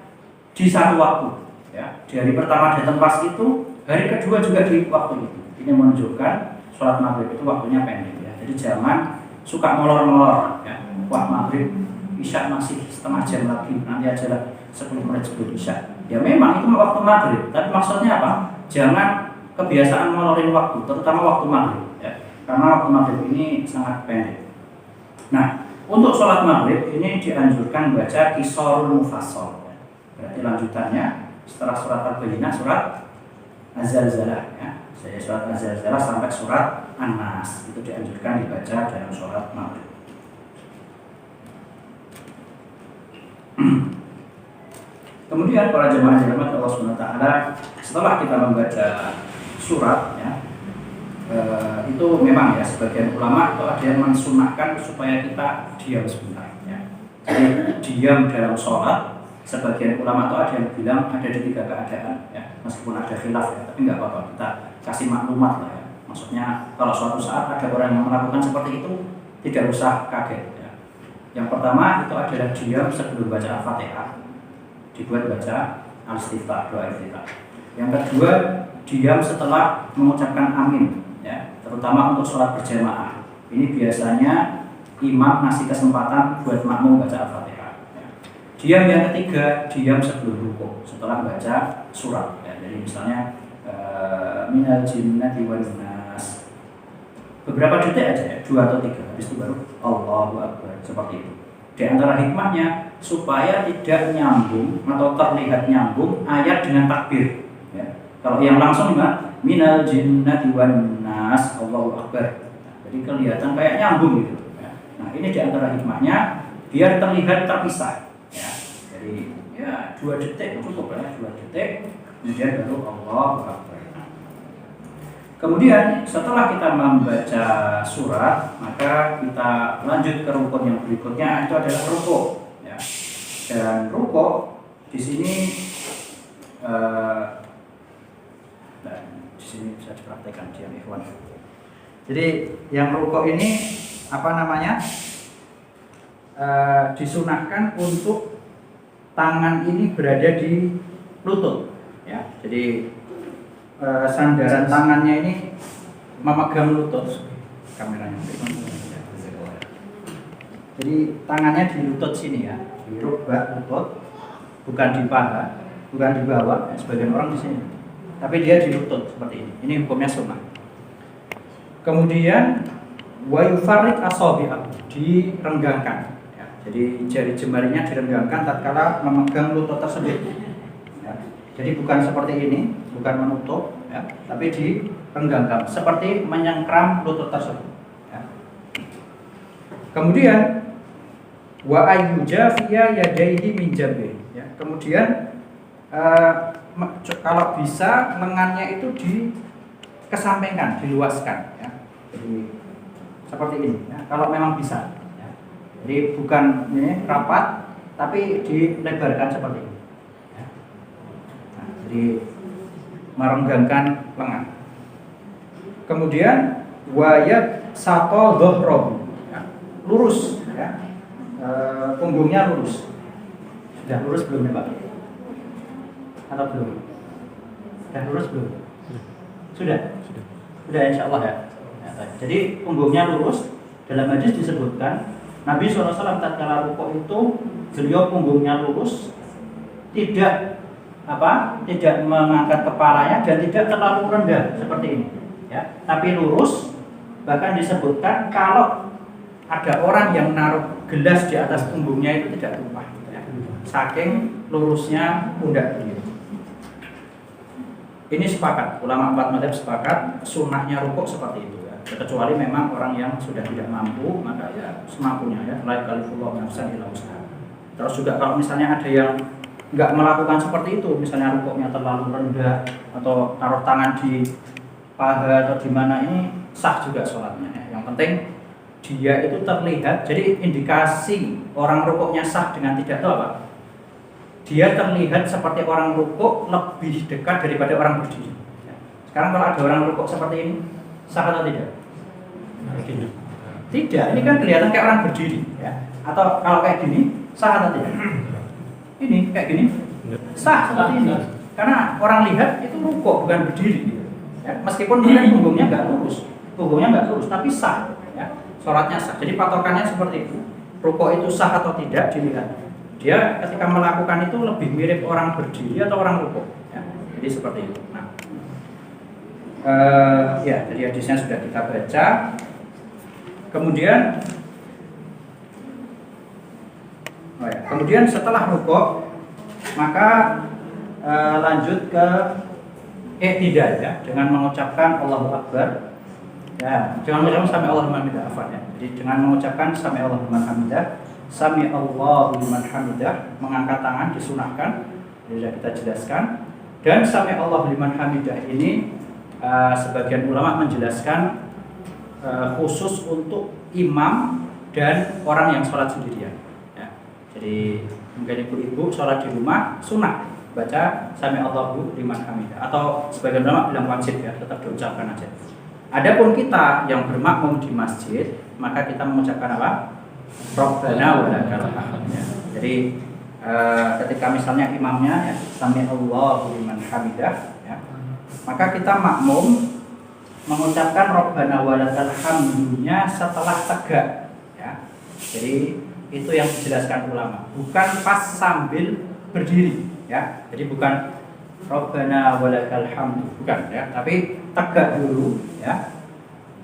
di satu waktu, ya. Di hari pertama datang pas itu, hari kedua juga di waktu itu. Ini menunjukkan sholat maghrib itu waktunya pendek, ya. Jadi jangan suka molor-molor, ya. Wah maghrib, isya masih setengah jam lagi, nanti aja lah 10 menit sebelum isya. Ya memang itu waktu maghrib, tapi maksudnya apa? Jangan kebiasaan molorin waktu, terutama waktu maghrib, ya. Karena waktu maghrib ini sangat pendek. Nah, untuk sholat maghrib ini dianjurkan baca Qisarul Mufassal, ya. Berarti lanjutannya setelah surat Al-Bayyinah surat Az-Zalzalah, ya. Saya surat Az-Zalzalah sampai surat An-Nas itu dianjurkan dibaca dalam sholat maghrib. Kemudian para jemaah dirahmati Allah SWT, setelah kita membaca surat, ya, itu memang ya sebagian ulama itu ada yang mensunahkan supaya kita diam sebentar, ya. Jadi diam dalam sholat, sebagian ulama itu ada yang bilang ada di 3 keadaan, ya. Meskipun ada khilaf, ya, tapi nggak apa-apa, kita kasih maklumat lah, ya. Maksudnya kalau suatu saat ada orang yang melakukan seperti itu tidak usah kaget, ya. Yang pertama itu adalah diam sebelum baca Al-Fatihah, dibuat baca al-istiftah, doa istiftah. Yang kedua, diam setelah mengucapkan amin, ya, terutama untuk sholat berjamaah. Ini biasanya imam ngasih kesempatan buat makmum baca Al-Fatihah, ya. Diam yang ketiga, diam sebelum rukuk setelah baca surat, ya. Jadi misalnya minal jinnati wan nas, beberapa detik aja, ya, 2 atau 3, habis itu baru Allahu Akbar, seperti itu. Di antara hikmahnya supaya tidak nyambung atau terlihat nyambung ayat dengan takbir, ya. Kalau yang langsung enggak minal jinnati wan nas Allahu Akbar, jadi kelihatan kayak nyambung gitu, ya. Nah ini di antara hikmahnya biar terlihat terpisah, ya. Jadi ya 2 detik cukup, ya, 2 detik kemudian baru Allahu Akbar. Kemudian setelah kita membaca surat, maka kita lanjut ke rukun yang berikutnya, itu adalah rukuk, ya. Dan rukuk di sini bisa dipraktekkan diam ikhwan. Jadi yang rukuk ini apa namanya? Disunahkan untuk tangan ini berada di lutut, ya. Jadi sandaran tangannya ini memegang lutut, kameranya. Jadi tangannya di lutut sini, ya, di rukbah lutut, bukan di paha, bukan di bawah, ya, sebagian orang di sini, tapi dia di lutut seperti ini. Ini hukumnya sunnah. Kemudian wa yufarriq asabi'ah, direnggangkan, ya. Jadi jari jemarinya direnggangkan tatkala memegang lutut tersebut, ya. Jadi bukan seperti ini, bukan menutup, ya, tapi direnggangkan seperti menyengkram lutut tersebut. Kemudian wa ayyujafiya yadaihi min jambi. Ya, kemudian kalau bisa lengannya itu dikesampingkan, diluaskan. Ya. Jadi seperti ini. Ya, kalau memang bisa. Ya. Jadi bukan ini rapat, tapi dilebarkan seperti ini. Ya. Nah, jadi merenggangkan lengan. Kemudian wayat saqal dhahrahu. Ya. Lurus. Ya. Punggungnya lurus. Sudah lurus belum ya Pak? Atau belum? Sudah lurus belum? Sudah? Sudah insya Allah ya. Jadi punggungnya lurus. Dalam hadis disebutkan Nabi SAW tatkala rukuk itu beliau punggungnya lurus, tidak mengangkat kepalanya dan tidak terlalu rendah seperti ini. Ya, tapi lurus. Bahkan disebutkan kalau ada orang yang menaruh gelas di atas punggungnya itu tidak tumpah. Ya. Saking lurusnya pundak beliau. Ini sepakat, ulama 4 mazhab sepakat sunnahnya rukuk seperti itu ya. Kecuali memang orang yang sudah tidak mampu, maka ya semampunya ya. La yukallifullahu nafsan illa wus'aha. Terus juga kalau misalnya ada yang nggak melakukan seperti itu, misalnya rukuknya terlalu rendah atau taruh tangan di paha atau di mana, ini sah juga sholatnya ya. Yang penting dia itu terlihat, jadi indikasi orang rukuknya sah dengan tidak tahu apa? Dia terlihat seperti orang rukuk lebih dekat daripada orang berdiri. Sekarang kalau ada orang rukuk seperti ini, sah atau tidak? Tidak, ini kan kelihatan kayak orang berdiri ya. Atau kalau kayak gini, sah atau tidak? Ini kayak gini, sah seperti ini. Karena orang lihat itu rukuk bukan berdiri ya. Meskipun mungkin punggungnya nggak lurus, tapi sah ya. Sholatnya sah. Jadi patokannya seperti itu. Rukuk itu sah atau tidak dilihat. Dia ketika melakukan itu lebih mirip orang berdiri atau orang rukuk ya. Jadi seperti itu. Nah, ya, jadi hadisnya sudah kita baca. Kemudian setelah rukuk maka lanjut ke i'tidal ya, dengan mengucapkan Allahu Akbar. Ya, jangan mengucapkan sami Allahu liman hamidah, ya. Jadi dengan mengucapkan sami Allahu liman hamidah, sami Allahu liman hamidah, mengangkat tangan disunahkan, sudah kita jelaskan. Dan sami Allahu liman hamidah ini sebagian ulama menjelaskan khusus untuk imam dan orang yang sholat sendirian. Ya. Jadi mungkin ibu-ibu sholat di rumah sunnah baca sami Allahu liman hamidah, atau sebagian ulama bilang wajib ya, tetap diucapkan aja. Adapun kita yang bermakmum di masjid, maka kita mengucapkan apa? Rabbana wa lakal hamd. Jadi ketika misalnya imamnya ya, sami Allahu liman hamidah ya, maka kita makmum mengucapkan Rabbana wa lakal hamdunya setelah tegak ya. Jadi itu yang dijelaskan ulama, bukan pas sambil berdiri ya. Jadi bukan Rabbana wa lakal hamdu, bukan ya, tapi tegak dulu ya,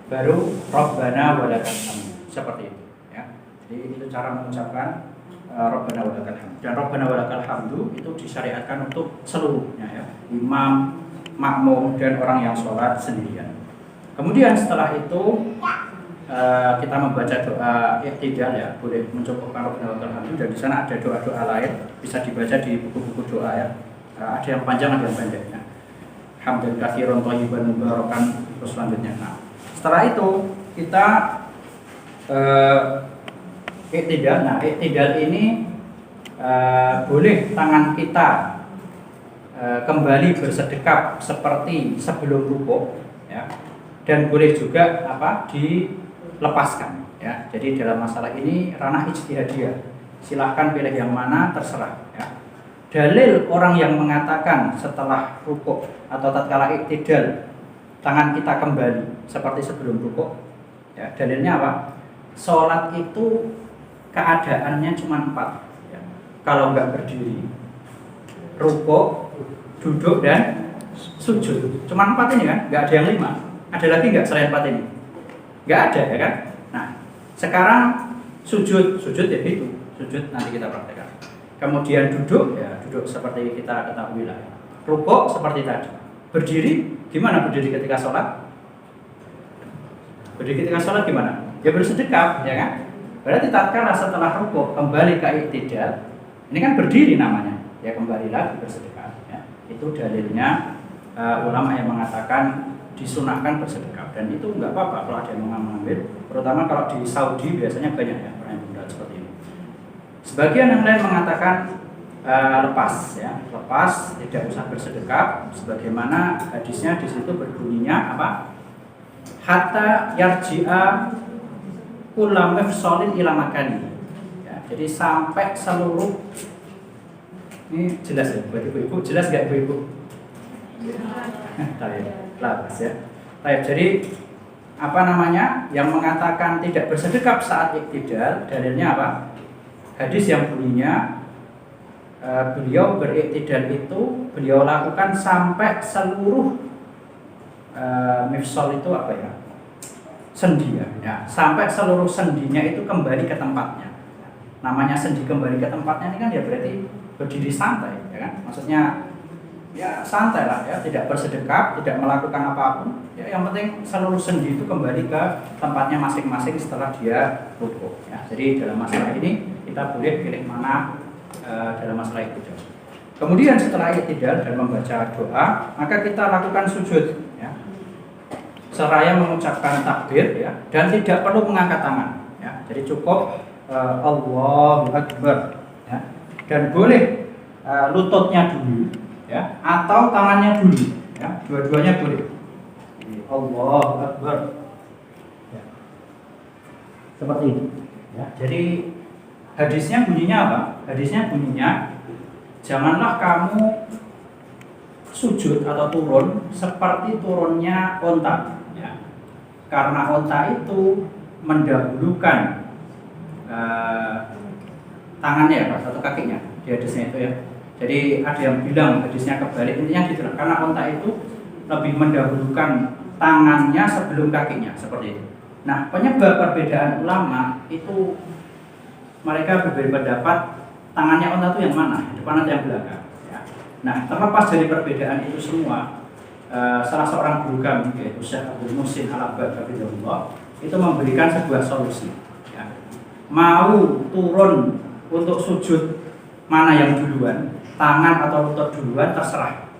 baru Rabbana wa lakal hamdu, seperti itu ya. Jadi itu cara mengucapkan Rabbana wa lakal hamdu. Dan Rabbana wa lakal hamdu itu disyariatkan untuk seluruhnya ya, imam, makmum, dan orang yang sholat sendirian. Kemudian setelah itu kita membaca doa i'tidal ya, boleh mencukupkan Rabbana wa lakal hamdu, dan di sana ada doa-doa lain, bisa dibaca di buku-buku doa ya. Ada yang panjang, ada yang pendek ya. Hamdan katsiran thayyiban mubarakan, terus selanjutnya. Nah, setelah itu kita i'tidal. Nah, i'tidal ini boleh tangan kita kembali bersedekap seperti sebelum rukuk ya. Dan boleh juga dilepaskan ya. Jadi dalam masalah ini ranah ijtihadiyah. Silahkan pilih yang mana, terserah ya. Dalil orang yang mengatakan setelah rukuk atau tatkala i'tidal tangan kita kembali seperti sebelum rukuk ya, dalilnya apa? Sholat itu keadaannya cuma 4 ya. Kalau nggak berdiri, rukuk, duduk, dan sujud, cuma 4 ini kan, nggak ada yang 5. Ada lagi nggak selain 4 ini? Nggak ada ya kan? Nah, sekarang sujud ya itu, sujud nanti kita praktekkan. Kemudian duduk ya, duduk seperti kita ketahui lah. Rukuk seperti tadi. Berdiri, gimana berdiri ketika sholat? Berdiri ketika sholat gimana? Ya bersedekap, ya kan? Berarti tatkala setelah rukuk kembali ke i'tidal, ini kan berdiri namanya, ya kembali lagi bersedekap. Ya. Itu dalilnya ulama yang mengatakan disunahkan bersedekap, dan itu nggak apa-apa kalau ada yang mengambil, terutama kalau di Saudi biasanya banyak ya orang yang berat seperti ini. Sebagian yang lain mengatakan lepas, ya lepas, tidak usah bersedekap, sebagaimana hadisnya di situ berbunyinya apa? Hatta yarji'a kullu mafsalin ila makani. Ya, jadi sampai seluruh, ini jelas ya buat ibu-ibu, jelas nggak ibu-ibu? Lepas ya. Jadi apa namanya? Yang mengatakan tidak bersedekap saat iktidal, dalilnya apa? Hadis yang bunyinya beliau beriktidal itu beliau lakukan sampai seluruh mifsal itu apa ya? Sendi ya, sampai seluruh sendinya itu kembali ke tempatnya. Namanya sendi kembali ke tempatnya ini kan ya berarti berdiri santai, ya kan? Maksudnya ya santai lah ya, tidak bersedekap, tidak melakukan apapun. Ya, yang penting seluruh sendi itu kembali ke tempatnya masing-masing setelah dia rukuk. Ya, jadi dalam masalah ini kita boleh pilih mana dalam masalah itu. Kemudian setelah i'tidal dan membaca doa, maka kita lakukan sujud. Ya. Seraya mengucapkan takbir, ya, dan tidak perlu mengangkat tangan. Ya. Jadi cukup Allahu Akbar, ya. Dan boleh lututnya dulu, ya, atau tangannya dulu, ya, dua-duanya boleh. Allahu Akbar, ya. Seperti ini, ya. Jadi hadisnya bunyinya apa? Hadisnya bunyinya janganlah kamu sujud atau turun seperti turunnya onta, ya. Karena onta itu mendahulukan tangannya atau kakinya di hadisnya itu, ya. Jadi ada yang bilang hadisnya kebalik, intinya gitu lah. Karena onta itu lebih mendahulukan tangannya sebelum kakinya, seperti itu. Nah, penyebab perbedaan ulama itu mereka berbeda pendapat tangannya onta itu yang mana, depan atau yang belakang. Ya. Nah, terlepas dari perbedaan itu semua, salah seorang guru kami, yaitu Syekh Abdul Muhsin Al-Abbad Hafizahullah, itu memberikan sebuah solusi. Ya. Mau turun untuk sujud mana yang duluan, tangan atau lutut duluan, terserah.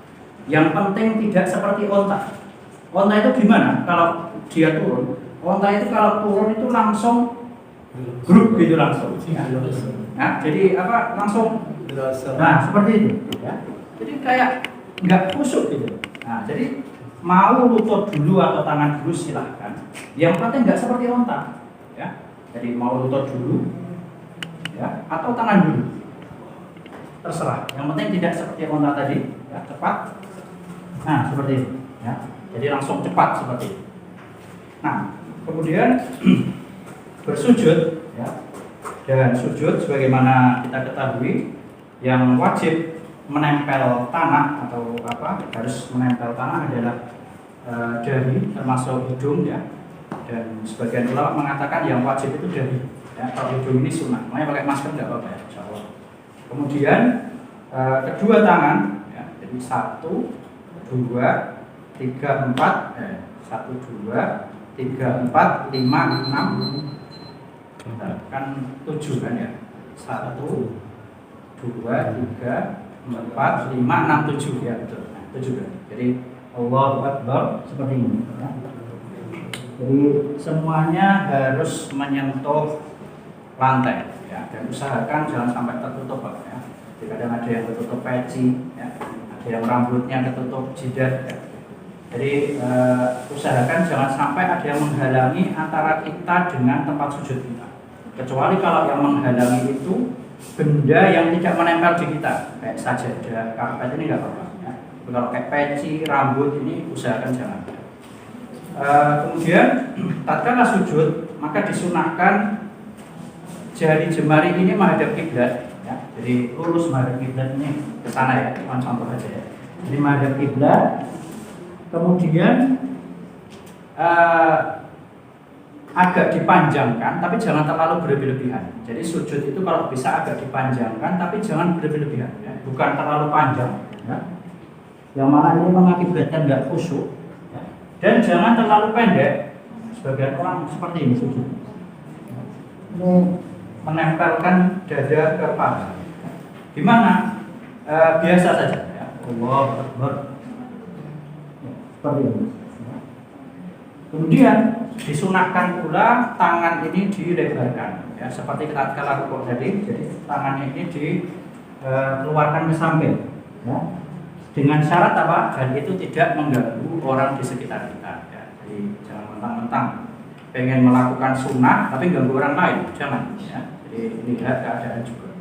Yang penting tidak seperti onta. Onta itu gimana? Kalau dia turun, onta itu kalau turun itu langsung grup gitu langsung. Nah, jadi apa? Langsung. Nah, seperti itu. Ya. Jadi kayak nggak kusuk gitu. Nah, jadi mau lutut dulu atau tangan dulu silahkan. Yang penting nggak seperti onta. Ya. Jadi mau lutut dulu, ya, atau tangan dulu. Terserah. Yang penting tidak seperti onta tadi, ya, cepat. Nah, seperti itu. Ya. Jadi langsung cepat seperti itu. Nah, kemudian bersujud, ya. Dan sujud sebagaimana kita ketahui yang wajib menempel tanah atau apa harus menempel tanah adalah dahi termasuk hidung, ya. Dan sebagian ulama mengatakan yang wajib itu dahi, ya. Kalau hidung ini sunnah, makanya pakai masker tidak apa-apa, ya, insya Allah. Kemudian kedua tangan, ya. Jadi 1, 2, 3, 4, 1, 2, 3, 4, 5, 6, kan 7 kan ya, 1, 2, 3, 4, 5, 6, 7 ya, betul. Nah, 7 kan. Jadi Allahu Akbar seperti ini, ya. Jadi semuanya harus menyentuh lantai, ya, dan usahakan jangan sampai tertutup, Pak, ya. Jadi kadang ada yang tertutup peci, ya. Ada yang rambutnya tertutup jidat, ya. Jadi usahakan jangan sampai ada yang menghalangi antara kita dengan tempat sujud kita. Kecuali kalau yang menghalangi itu benda yang tidak menempel di kita, kayak sajadah, karpet, ini nggak apa-apa. Ya. Kalau kayak peci, rambut, ini usahakan jangan. Kemudian tatkala sujud maka disunahkan jari jemari ini menghadap kiblat. Ya. Jadi lurus menghadap kiblat, ini ke sana ya, cuma contoh aja ya. Jadi menghadap kiblat. Kemudian agak dipanjangkan, tapi jangan terlalu berlebihan. Jadi sujud itu kalau bisa agak dipanjangkan, tapi jangan berlebihan. Ya. Bukan terlalu panjang, ya. Yang mana ini mengakibatkan nggak khusyuk. Ya. Dan jangan terlalu pendek. Sebagian orang seperti ini sujud. ini menempelkan dada ke paha. Gimana? Biasa saja ya. Allah Akbar. Seperti ini. Kemudian disunahkan pula tangan ini dilebarkan ya, seperti kita lakukan tadi. Jadi tangannya ini dikeluarkan ke samping ya. Dengan syarat apa? Dan itu tidak mengganggu orang di sekitar kita ya. Jadi jangan mentang-mentang pengen melakukan sunnah tapi ganggu orang lain, jangan ya. Jadi ini keadaan juga.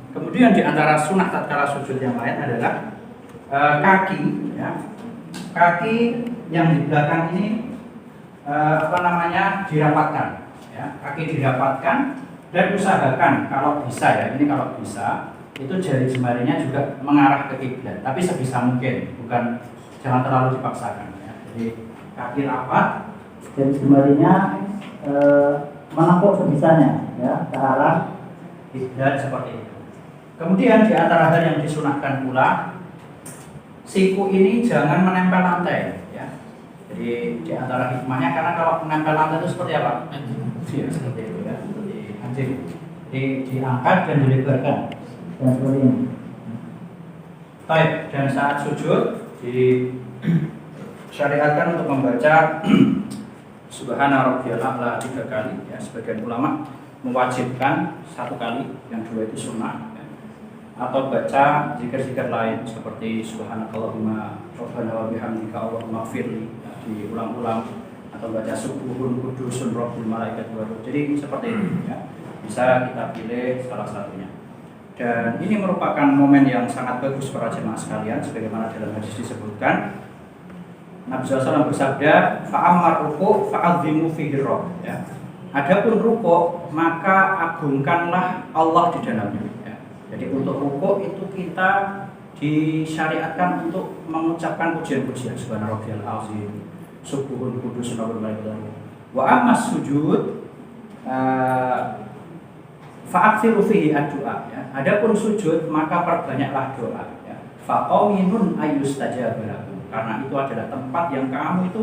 Kemudian di antara sunnah tatkala sujud yang lain adalah kaki ya. Kaki yang di belakang ini dirapatkan ya. Kaki dirapatkan dan usahakan kalau bisa ya, ini kalau bisa itu jari jemarinya juga mengarah ke kiblat, tapi sebisa mungkin, bukan, jangan terlalu dipaksakan ya. Jadi kaki rapat, jari jemarinya menekuk sebisanya ya ke arah kiblat seperti itu. Kemudian di antara hal yang disunahkan pula, siku ini jangan menempel lantai ya. Jadi di antara hikmahnya, karena kalau menempel lantai itu seperti apa? Ya, seperti itu ya, seperti anjing. Diangkat dan dilebarkan dan seperti ini. Baik, dan saat sujud disyariatkan untuk membaca Subhana rabbiyal a'la 3 kali ya. Sebagian ulama mewajibkan 1 kali, yang 2 itu sunnah ya. Atau baca zikir-zikir lain seperti subhanakallahumma rabbana wa bihamdika allahumma ighfirli ya, diulang-ulang, atau baca subuhun kudusun rabbul malaikat wa ruh. Jadi seperti itu ya. Bisa kita pilih salah satunya. Dan ini merupakan momen yang sangat bagus para jemaah sekalian, sebagaimana dalam hadis disebutkan Nabi SAW bersabda, fa'ammar ruku' fa'adzimu fihi rabb ya. Adapun ruku' maka agungkanlah Allah di dalamnya ya. Jadi untuk ruku' itu kita disyariatkan untuk mengucapkan pujian-pujian subhana rabbiyal azim, subuhun kudusun rabbul malaikat wa amma sujud fa'aksiru fihi ad-du'a ya. Adapun sujud maka perbanyaklah doa ya. Faqaminun ayyustajaba lakum, karena itu adalah tempat yang kamu itu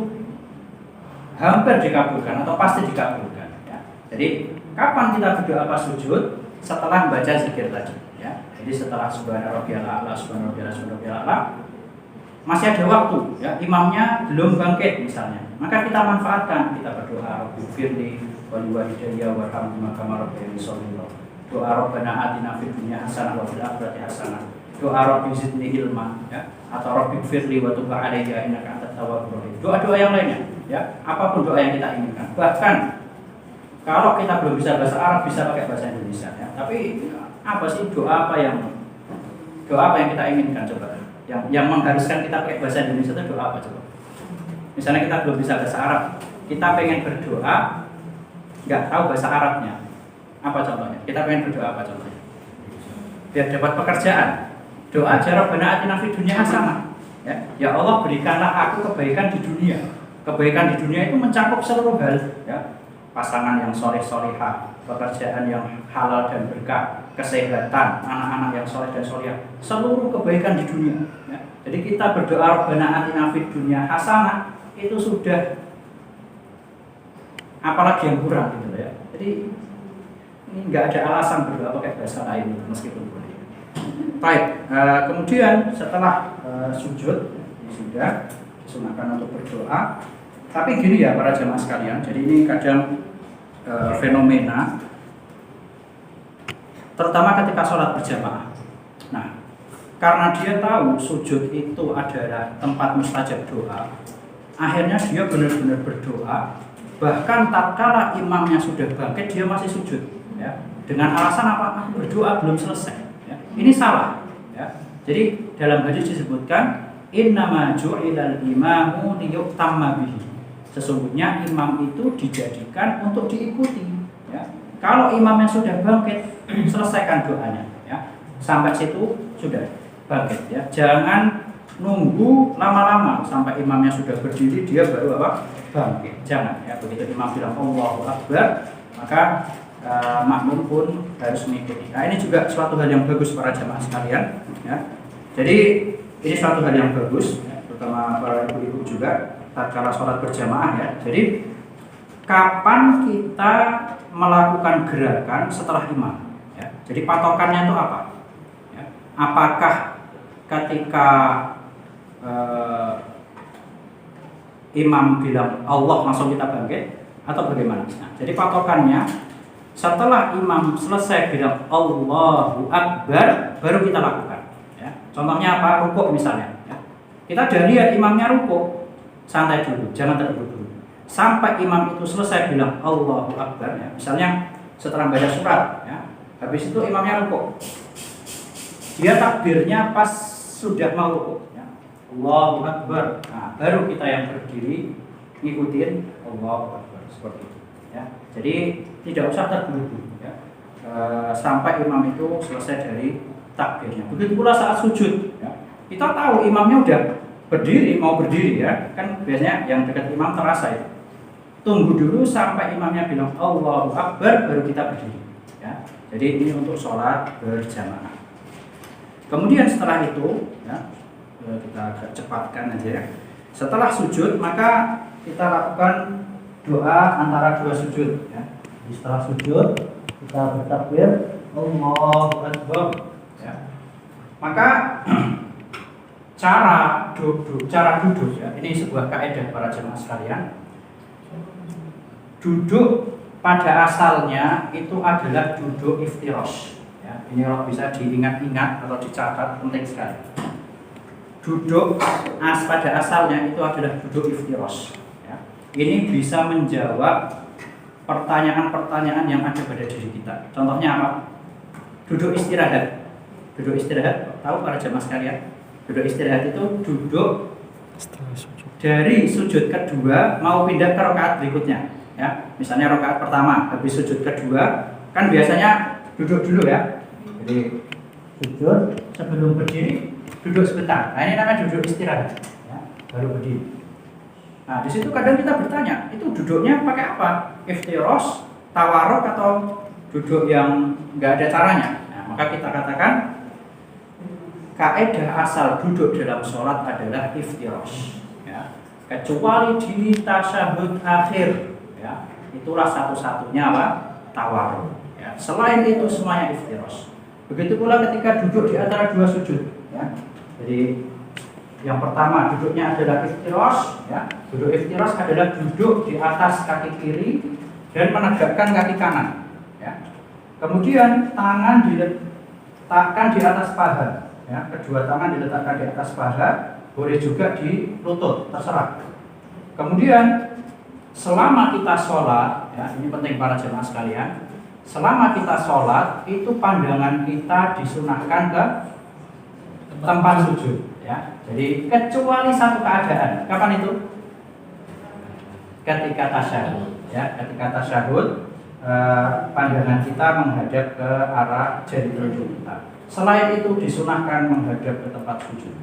hampir dikabulkan atau pasti dikabulkan ya. Jadi kapan kita berdoa pas sujud? Setelah baca zikir tadi ya. Jadi setelah subhana rabbiyal a'la, subhana rabbiyal a'la, masih ada waktu ya, imamnya belum bangkit misalnya, maka kita manfaatkan, kita berdoa rabbighfirli wa liwalidayya warhamhuma kama rabbayani shaghira, doa rabbana atina fid dunya hasanah wa fil akhirati hasanah, doa rabbi zidni ilma ya, atau rabbighfirli wa tub 'alayya innaka antat tawwabur rahim, doa-doa yang lainnya ya, apapun doa yang kita inginkan. Bahkan kalau kita belum bisa bahasa Arab, bisa pakai bahasa Indonesia ya. Tapi apa sih doa apa yang kita inginkan coba? Yang mengharuskan kita pakai bahasa Indonesia itu doa apa coba? Misalnya kita belum bisa bahasa Arab, kita pengen berdoa, nggak tahu bahasa Arabnya, apa contohnya? Kita pengen berdoa apa contohnya? Biar dapat pekerjaan, doa aja Rabbana atina fid dunya hasanah ya Allah berikanlah aku kebaikan di dunia. Kebaikan di dunia itu mencakup seluruh hal ya. Pasangan yang soleh-solehah, pekerjaan yang halal dan berkah, kesehatan, anak-anak yang soleh dan solehah, seluruh kebaikan di dunia ya. Jadi kita berdoa Rabbana atina fid dunya hasanah, itu sudah apalagi yang kurang gitu ya. Jadi ini nggak ada alasan berdoa pakai bahasa lain meskipun boleh. Baik, kemudian setelah sujud sudah disunahkan untuk berdoa. Tapi gini ya para jemaah sekalian, jadi ini kadang fenomena, terutama ketika sholat berjamaah. Nah, karena dia tahu sujud itu adalah tempat mustajab doa, akhirnya dia benar-benar berdoa. Bahkan tatkala imamnya sudah bangkit, dia masih sujud, ya. Dengan alasan apa? Berdoa belum selesai. Ya. Ini salah. Ya. Jadi dalam hadis disebutkan, innama ju'ilal imamu liyutamma bihi. Sesungguhnya imam itu dijadikan untuk diikuti. Ya. Kalau imamnya sudah bangkit, selesaikan doanya. Ya. Sampai situ sudah bangkit. Ya. Jangan nunggu lama-lama sampai imamnya sudah berdiri dia baru apa? Bangkit. Jangan. Ya. Begitu imam bilang Allahu Akbar, maka makmum pun harus mengikuti. Nah ini juga suatu hal yang bagus para jamaah sekalian. Ya. Jadi Ini suatu hal yang bagus, ya, terutama para ibu-ibu juga tatkala sholat berjamaah ya. Jadi kapan kita melakukan gerakan setelah imam? Ya. Jadi patokannya itu apa? Ya. Apakah ketika imam bilang Allah langsung kita bangkit atau bagaimana? Nah, jadi patokannya setelah imam selesai bilang Allahu Akbar baru kita lakukan. Ya. Contohnya apa? Rukuk misalnya. Ya. Kita sudah lihat imamnya rukuk, santai dulu, jangan terburu-buru. Sampai imam itu selesai bilang Allahu Akbar. Ya. Misalnya setelah baca surat, ya. Habis itu imamnya rukuk. Dia takbirnya pas sudah mau rukuk. Allahu Akbar. Nah, baru kita yang berdiri ngikutin Allahu Akbar seperti itu. Ya. Jadi tidak usah terburu-buru. Ya. Sampai imam itu selesai dari takbirnya. Begitu pula saat sujud. Ya. Kita tahu imamnya udah berdiri, mau berdiri ya. Kan biasanya yang dekat imam terasa itu. Tunggu dulu sampai imamnya bilang Allahu Akbar baru kita berdiri. Ya. Jadi ini untuk sholat berjamaah. Kemudian setelah itu, ya, kita agak cepatkan aja ya. Setelah sujud maka kita lakukan doa antara dua sujud ya. Jadi setelah sujud kita bertakbir Allahu Akbar ya. Maka cara duduk ya, ini sebuah kaidah para jemaah sekalian. Duduk pada asalnya itu adalah duduk iftirash ya. Ini kalau bisa diingat-ingat atau dicatat, penting sekali. Duduk pada asalnya itu adalah duduk iftirash ya. Ini bisa menjawab pertanyaan-pertanyaan yang ada pada diri kita. Contohnya apa? Duduk istirahat. Duduk istirahat, tahu para jemaah sekalian? Duduk istirahat itu duduk dari sujud kedua mau pindah ke rakaat berikutnya ya. Misalnya rakaat pertama habis sujud kedua kan biasanya duduk dulu ya. Jadi sujud sebelum berdiri duduk sebentar. Nah, ini namanya duduk istirahat ya, baru berdiri. Nah, di situ kadang kita bertanya, itu duduknya pakai apa? Iftirash, tawarruk atau duduk yang enggak ada caranya? Nah, maka kita katakan kaidah asal duduk dalam sholat adalah iftirash ya. Kecuali di tasyahud akhir ya. Itulah satu-satunya apa? Tawarruk ya. Selain itu semuanya iftirash. Begitu pula ketika duduk di antara dua sujud ya. Jadi yang pertama duduknya adalah iftirash ya. Duduk iftirash adalah duduk di atas kaki kiri dan menegakkan kaki kanan ya. Kemudian tangan diletakkan di atas paha ya. Kedua tangan diletakkan di atas paha, boleh juga di lutut, terserah. Kemudian selama kita sholat ya, ini penting para jemaah sekalian. Selama kita sholat itu pandangan kita disunahkan ke tempat sujud ya. Jadi kecuali satu keadaan. Kapan itu? Ketika tasyahud ya. Ketika tasyahud pandangan kita menghadap ke arah jari telunjuk kita. Selain itu disunahkan menghadap ke tempat sujud.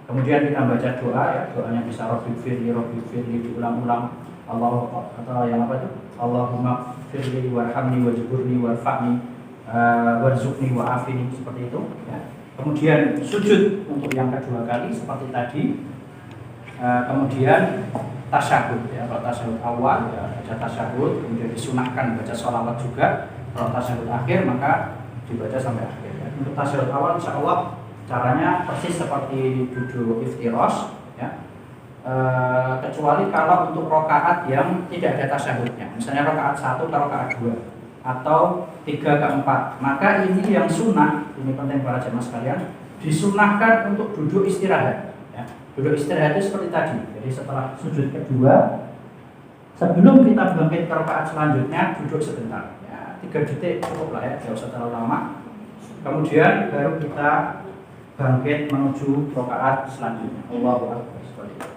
Kemudian kita baca doa ya. Doanya bisa Rabbighfirli diulang-ulang. Allah atau yang apa itu? Allahumma firli warhamni wajburni warfa'ni warzuqni wa'afini, seperti itu ya. Kemudian sujud untuk yang kedua kali seperti tadi. Kemudian tasyahud ya. Kalau tasyahud awal ya baca tasyahud, kemudian disunahkan baca sholawat juga. Kalau tasyahud akhir maka dibaca sampai akhir ya. Untuk tasyahud awal insyaallah caranya persis seperti duduk iftirash ya. Kecuali kalau untuk rakaat yang tidak ada tasyahudnya, misalnya rakaat 1 ke rakaat 2 atau 3 ke 4, maka ini yang sunnah, ini penting para jemaah sekalian, disunahkan untuk duduk istirahat ya. Duduk istirahat itu seperti tadi, jadi setelah sujud kedua sebelum kita bangkit ke rakaat selanjutnya duduk sebentar ya, 3 detik cukup lah ya, tidak usah terlalu lama. Kemudian baru kita bangkit menuju rakaat selanjutnya. Allahu Akbar seperti itu.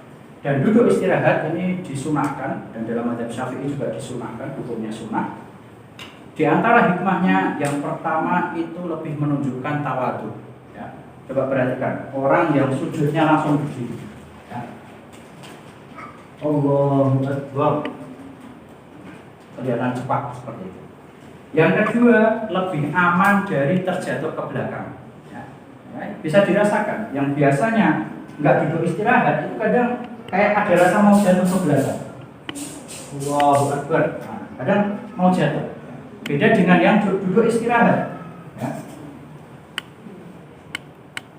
Dan duduk istirahat ini disunahkan, dan dalam mazhab Syafi'i juga disunahkan, hukumnya sunnah. Di antara hikmahnya yang pertama itu lebih menunjukkan tawadhu ya. Coba perhatikan orang yang sujudnya langsung berdiri ya. Allahu Akbar, kelihatan cepat seperti itu. Yang kedua lebih aman dari terjatuh ke belakang ya. Ya, bisa dirasakan. Yang biasanya nggak duduk istirahat itu kadang kayak ada rasa mau jatuh ke belakang. Allahu Akbar. Nah, kadang mau jatuh. Beda dengan yang duduk istirahat. Ya.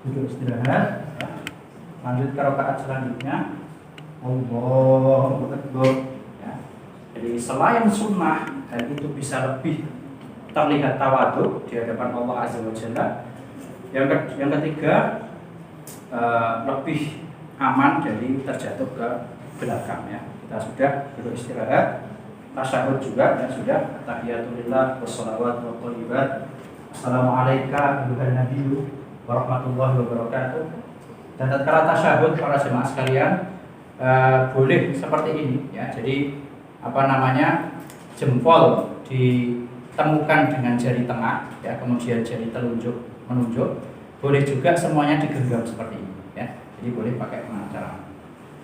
Duduk istirahat. Ya. Lanjut ke rakaat selanjutnya. Allahu Akbar. Ya. Jadi selain sunnah dan itu bisa lebih terlihat tawadhu di hadapan Allah Azza wa Jalla. Yang ketiga lebih aman dari terjatuh ke belakang ya. Kita sudah duduk istirahat, tasyahud juga dan sudah tahiyatulillah wassalawat wa thayyibat. Assalamualaikum warahmatullahi nabiyyu warahmatullahi wabarakatuh. Dan tatkala tasyahud para jemaah sekalian boleh seperti ini ya. Jadi jempol ditemukan dengan jari tengah ya, kemudian jari telunjuk menunjuk. Boleh juga semuanya digenggam seperti ini ya. Jadi boleh pakai pengacara.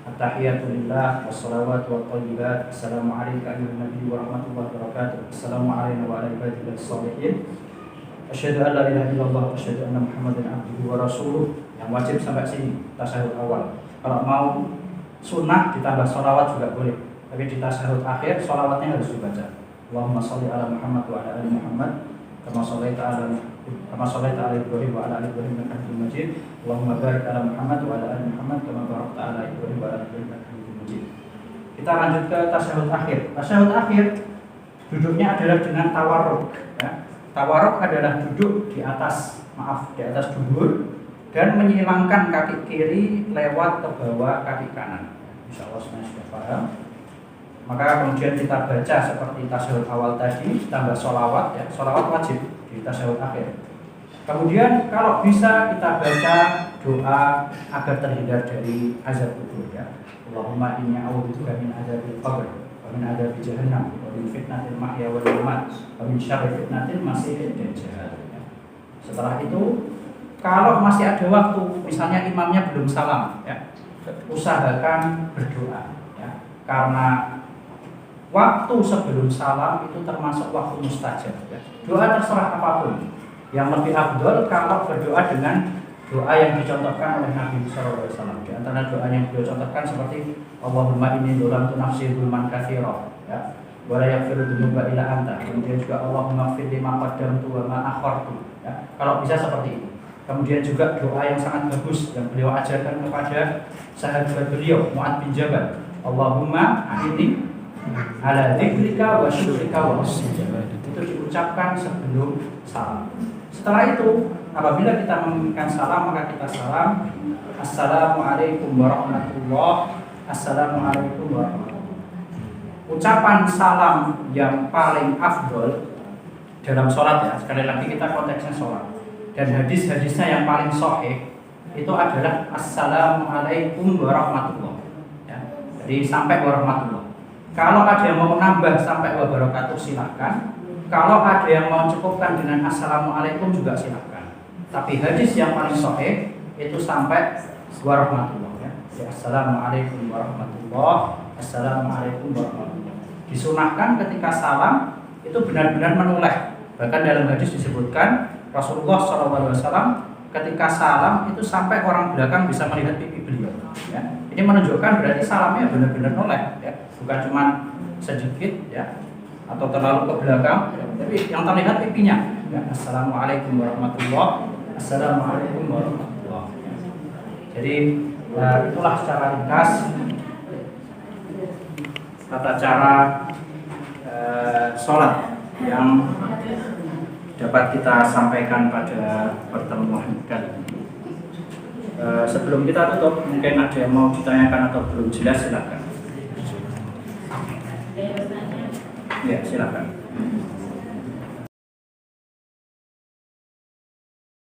At-tahiyatulillah wassalawat wa thayyibat. Assalamualaikum warahmatullahi wabarakatuh. Assalamualaikum warahmatullahi wabarakatuh. Asyhadu an la ilaha illallah wa asyhadu anna Muhammadan abduhu wa rasuluh. Yang wajib sampai sini tasyahud awal. Kalau mau sunnah ditambah sholawat juga boleh. Tapi di tasyahud akhir sholawatnya harus dibaca. Allahumma sholli ala Muhammad wa ala ali Muhammad kama shallaita ala Ibrahim wa ala ali Ibrahim innaka Hamidum Majid. Allahumma barik ala Muhammad wa ala ali Muhammad kama barakta ala Ibrahim wa ala ali Ibrahim innaka Hamidum Majid. Kita lanjut ke tasyahud akhir. Tasyahud akhir duduknya adalah dengan tawarruk ya. Tawarruk adalah duduk di atas dubur dan menyilangkan kaki kiri lewat ke bawah kaki kanan. Insyaallah semuanya sudah paham. Maka kemudian kita baca seperti tasyahud awal tadi, tambah sholawat ya, sholawat wajib di tasyahud akhir. Kemudian kalau bisa kita baca doa agar terhindar dari azab kubur ya. Allahumma inni a'udzubika min azabil qabr wa min adzabi jahannam wa min fitnatil mahya wal mamat wa min syarri fitnatil masiihid dajjal. Setelah itu kalau masih ada waktu, misalnya imamnya belum salam ya, usahakan berdoa ya. Karena waktu sebelum salam itu termasuk waktu mustajab ya. Doa terserah apapun. Yang lebih afdol kalau berdoa dengan doa yang dicontohkan oleh Nabi sallallahu alaihi wasallam. Di antara doa yang beliau contohkan seperti Allahumma inni dzalamtu nafsi dzulman katsira ya. Wa la yaghfiru dzunuba illa anta. Kemudian juga Allahumma ighfir li ma qaddamtu wa ma akhartu ya. Kalau bisa seperti itu. Kemudian juga doa yang sangat bagus yang beliau ajarkan kepada sahabat beliau Mu'adz bin Jabal. Allahumma a'inni ala dzikrika wa syukrika wa husni ibadatik. Itu diucapkan sebelum salam. Setelah itu apabila kita menginginkan salam maka kita salam assalamualaikum warahmatullahi. Assalamualaikum warahmatullahi. Ucapan salam yang paling afdol dalam sholat ya, sekali lagi kita konteksnya sholat, dan hadis-hadisnya yang paling sahih itu adalah assalamualaikum warahmatullahi ya. Jadi sampai warahmatullahi. Kalau ada yang mau menambah sampai wabarakatuh silahkan. Kalau ada yang mau cukupkan dengan assalamualaikum juga silahkan. Tapi hadis yang paling sahih itu sampai warahmatullahi ya. Jadi, assalamualaikum warahmatullahi. Assalamualaikum warahmatullahi. Disunahkan ketika salam itu benar-benar menoleh. Bahkan dalam hadis disebutkan Rasulullah SAW ketika salam itu sampai orang belakang bisa melihat pipi beliau ya. Ini menunjukkan berarti salamnya benar-benar noleh ya. Bukan cuma sedikit ya atau terlalu ke belakang ya, tapi yang terlihat pipinya ya. Assalamualaikum warahmatullahi. Assalamualaikum warahmatullahi ya. Jadi itulah secara ringkas tata cara sholat yang dapat kita sampaikan pada pertemuan kali ini. Sebelum kita tutup, mungkin ada yang mau ditanyakan atau belum jelas, silakan. Ya, silakan.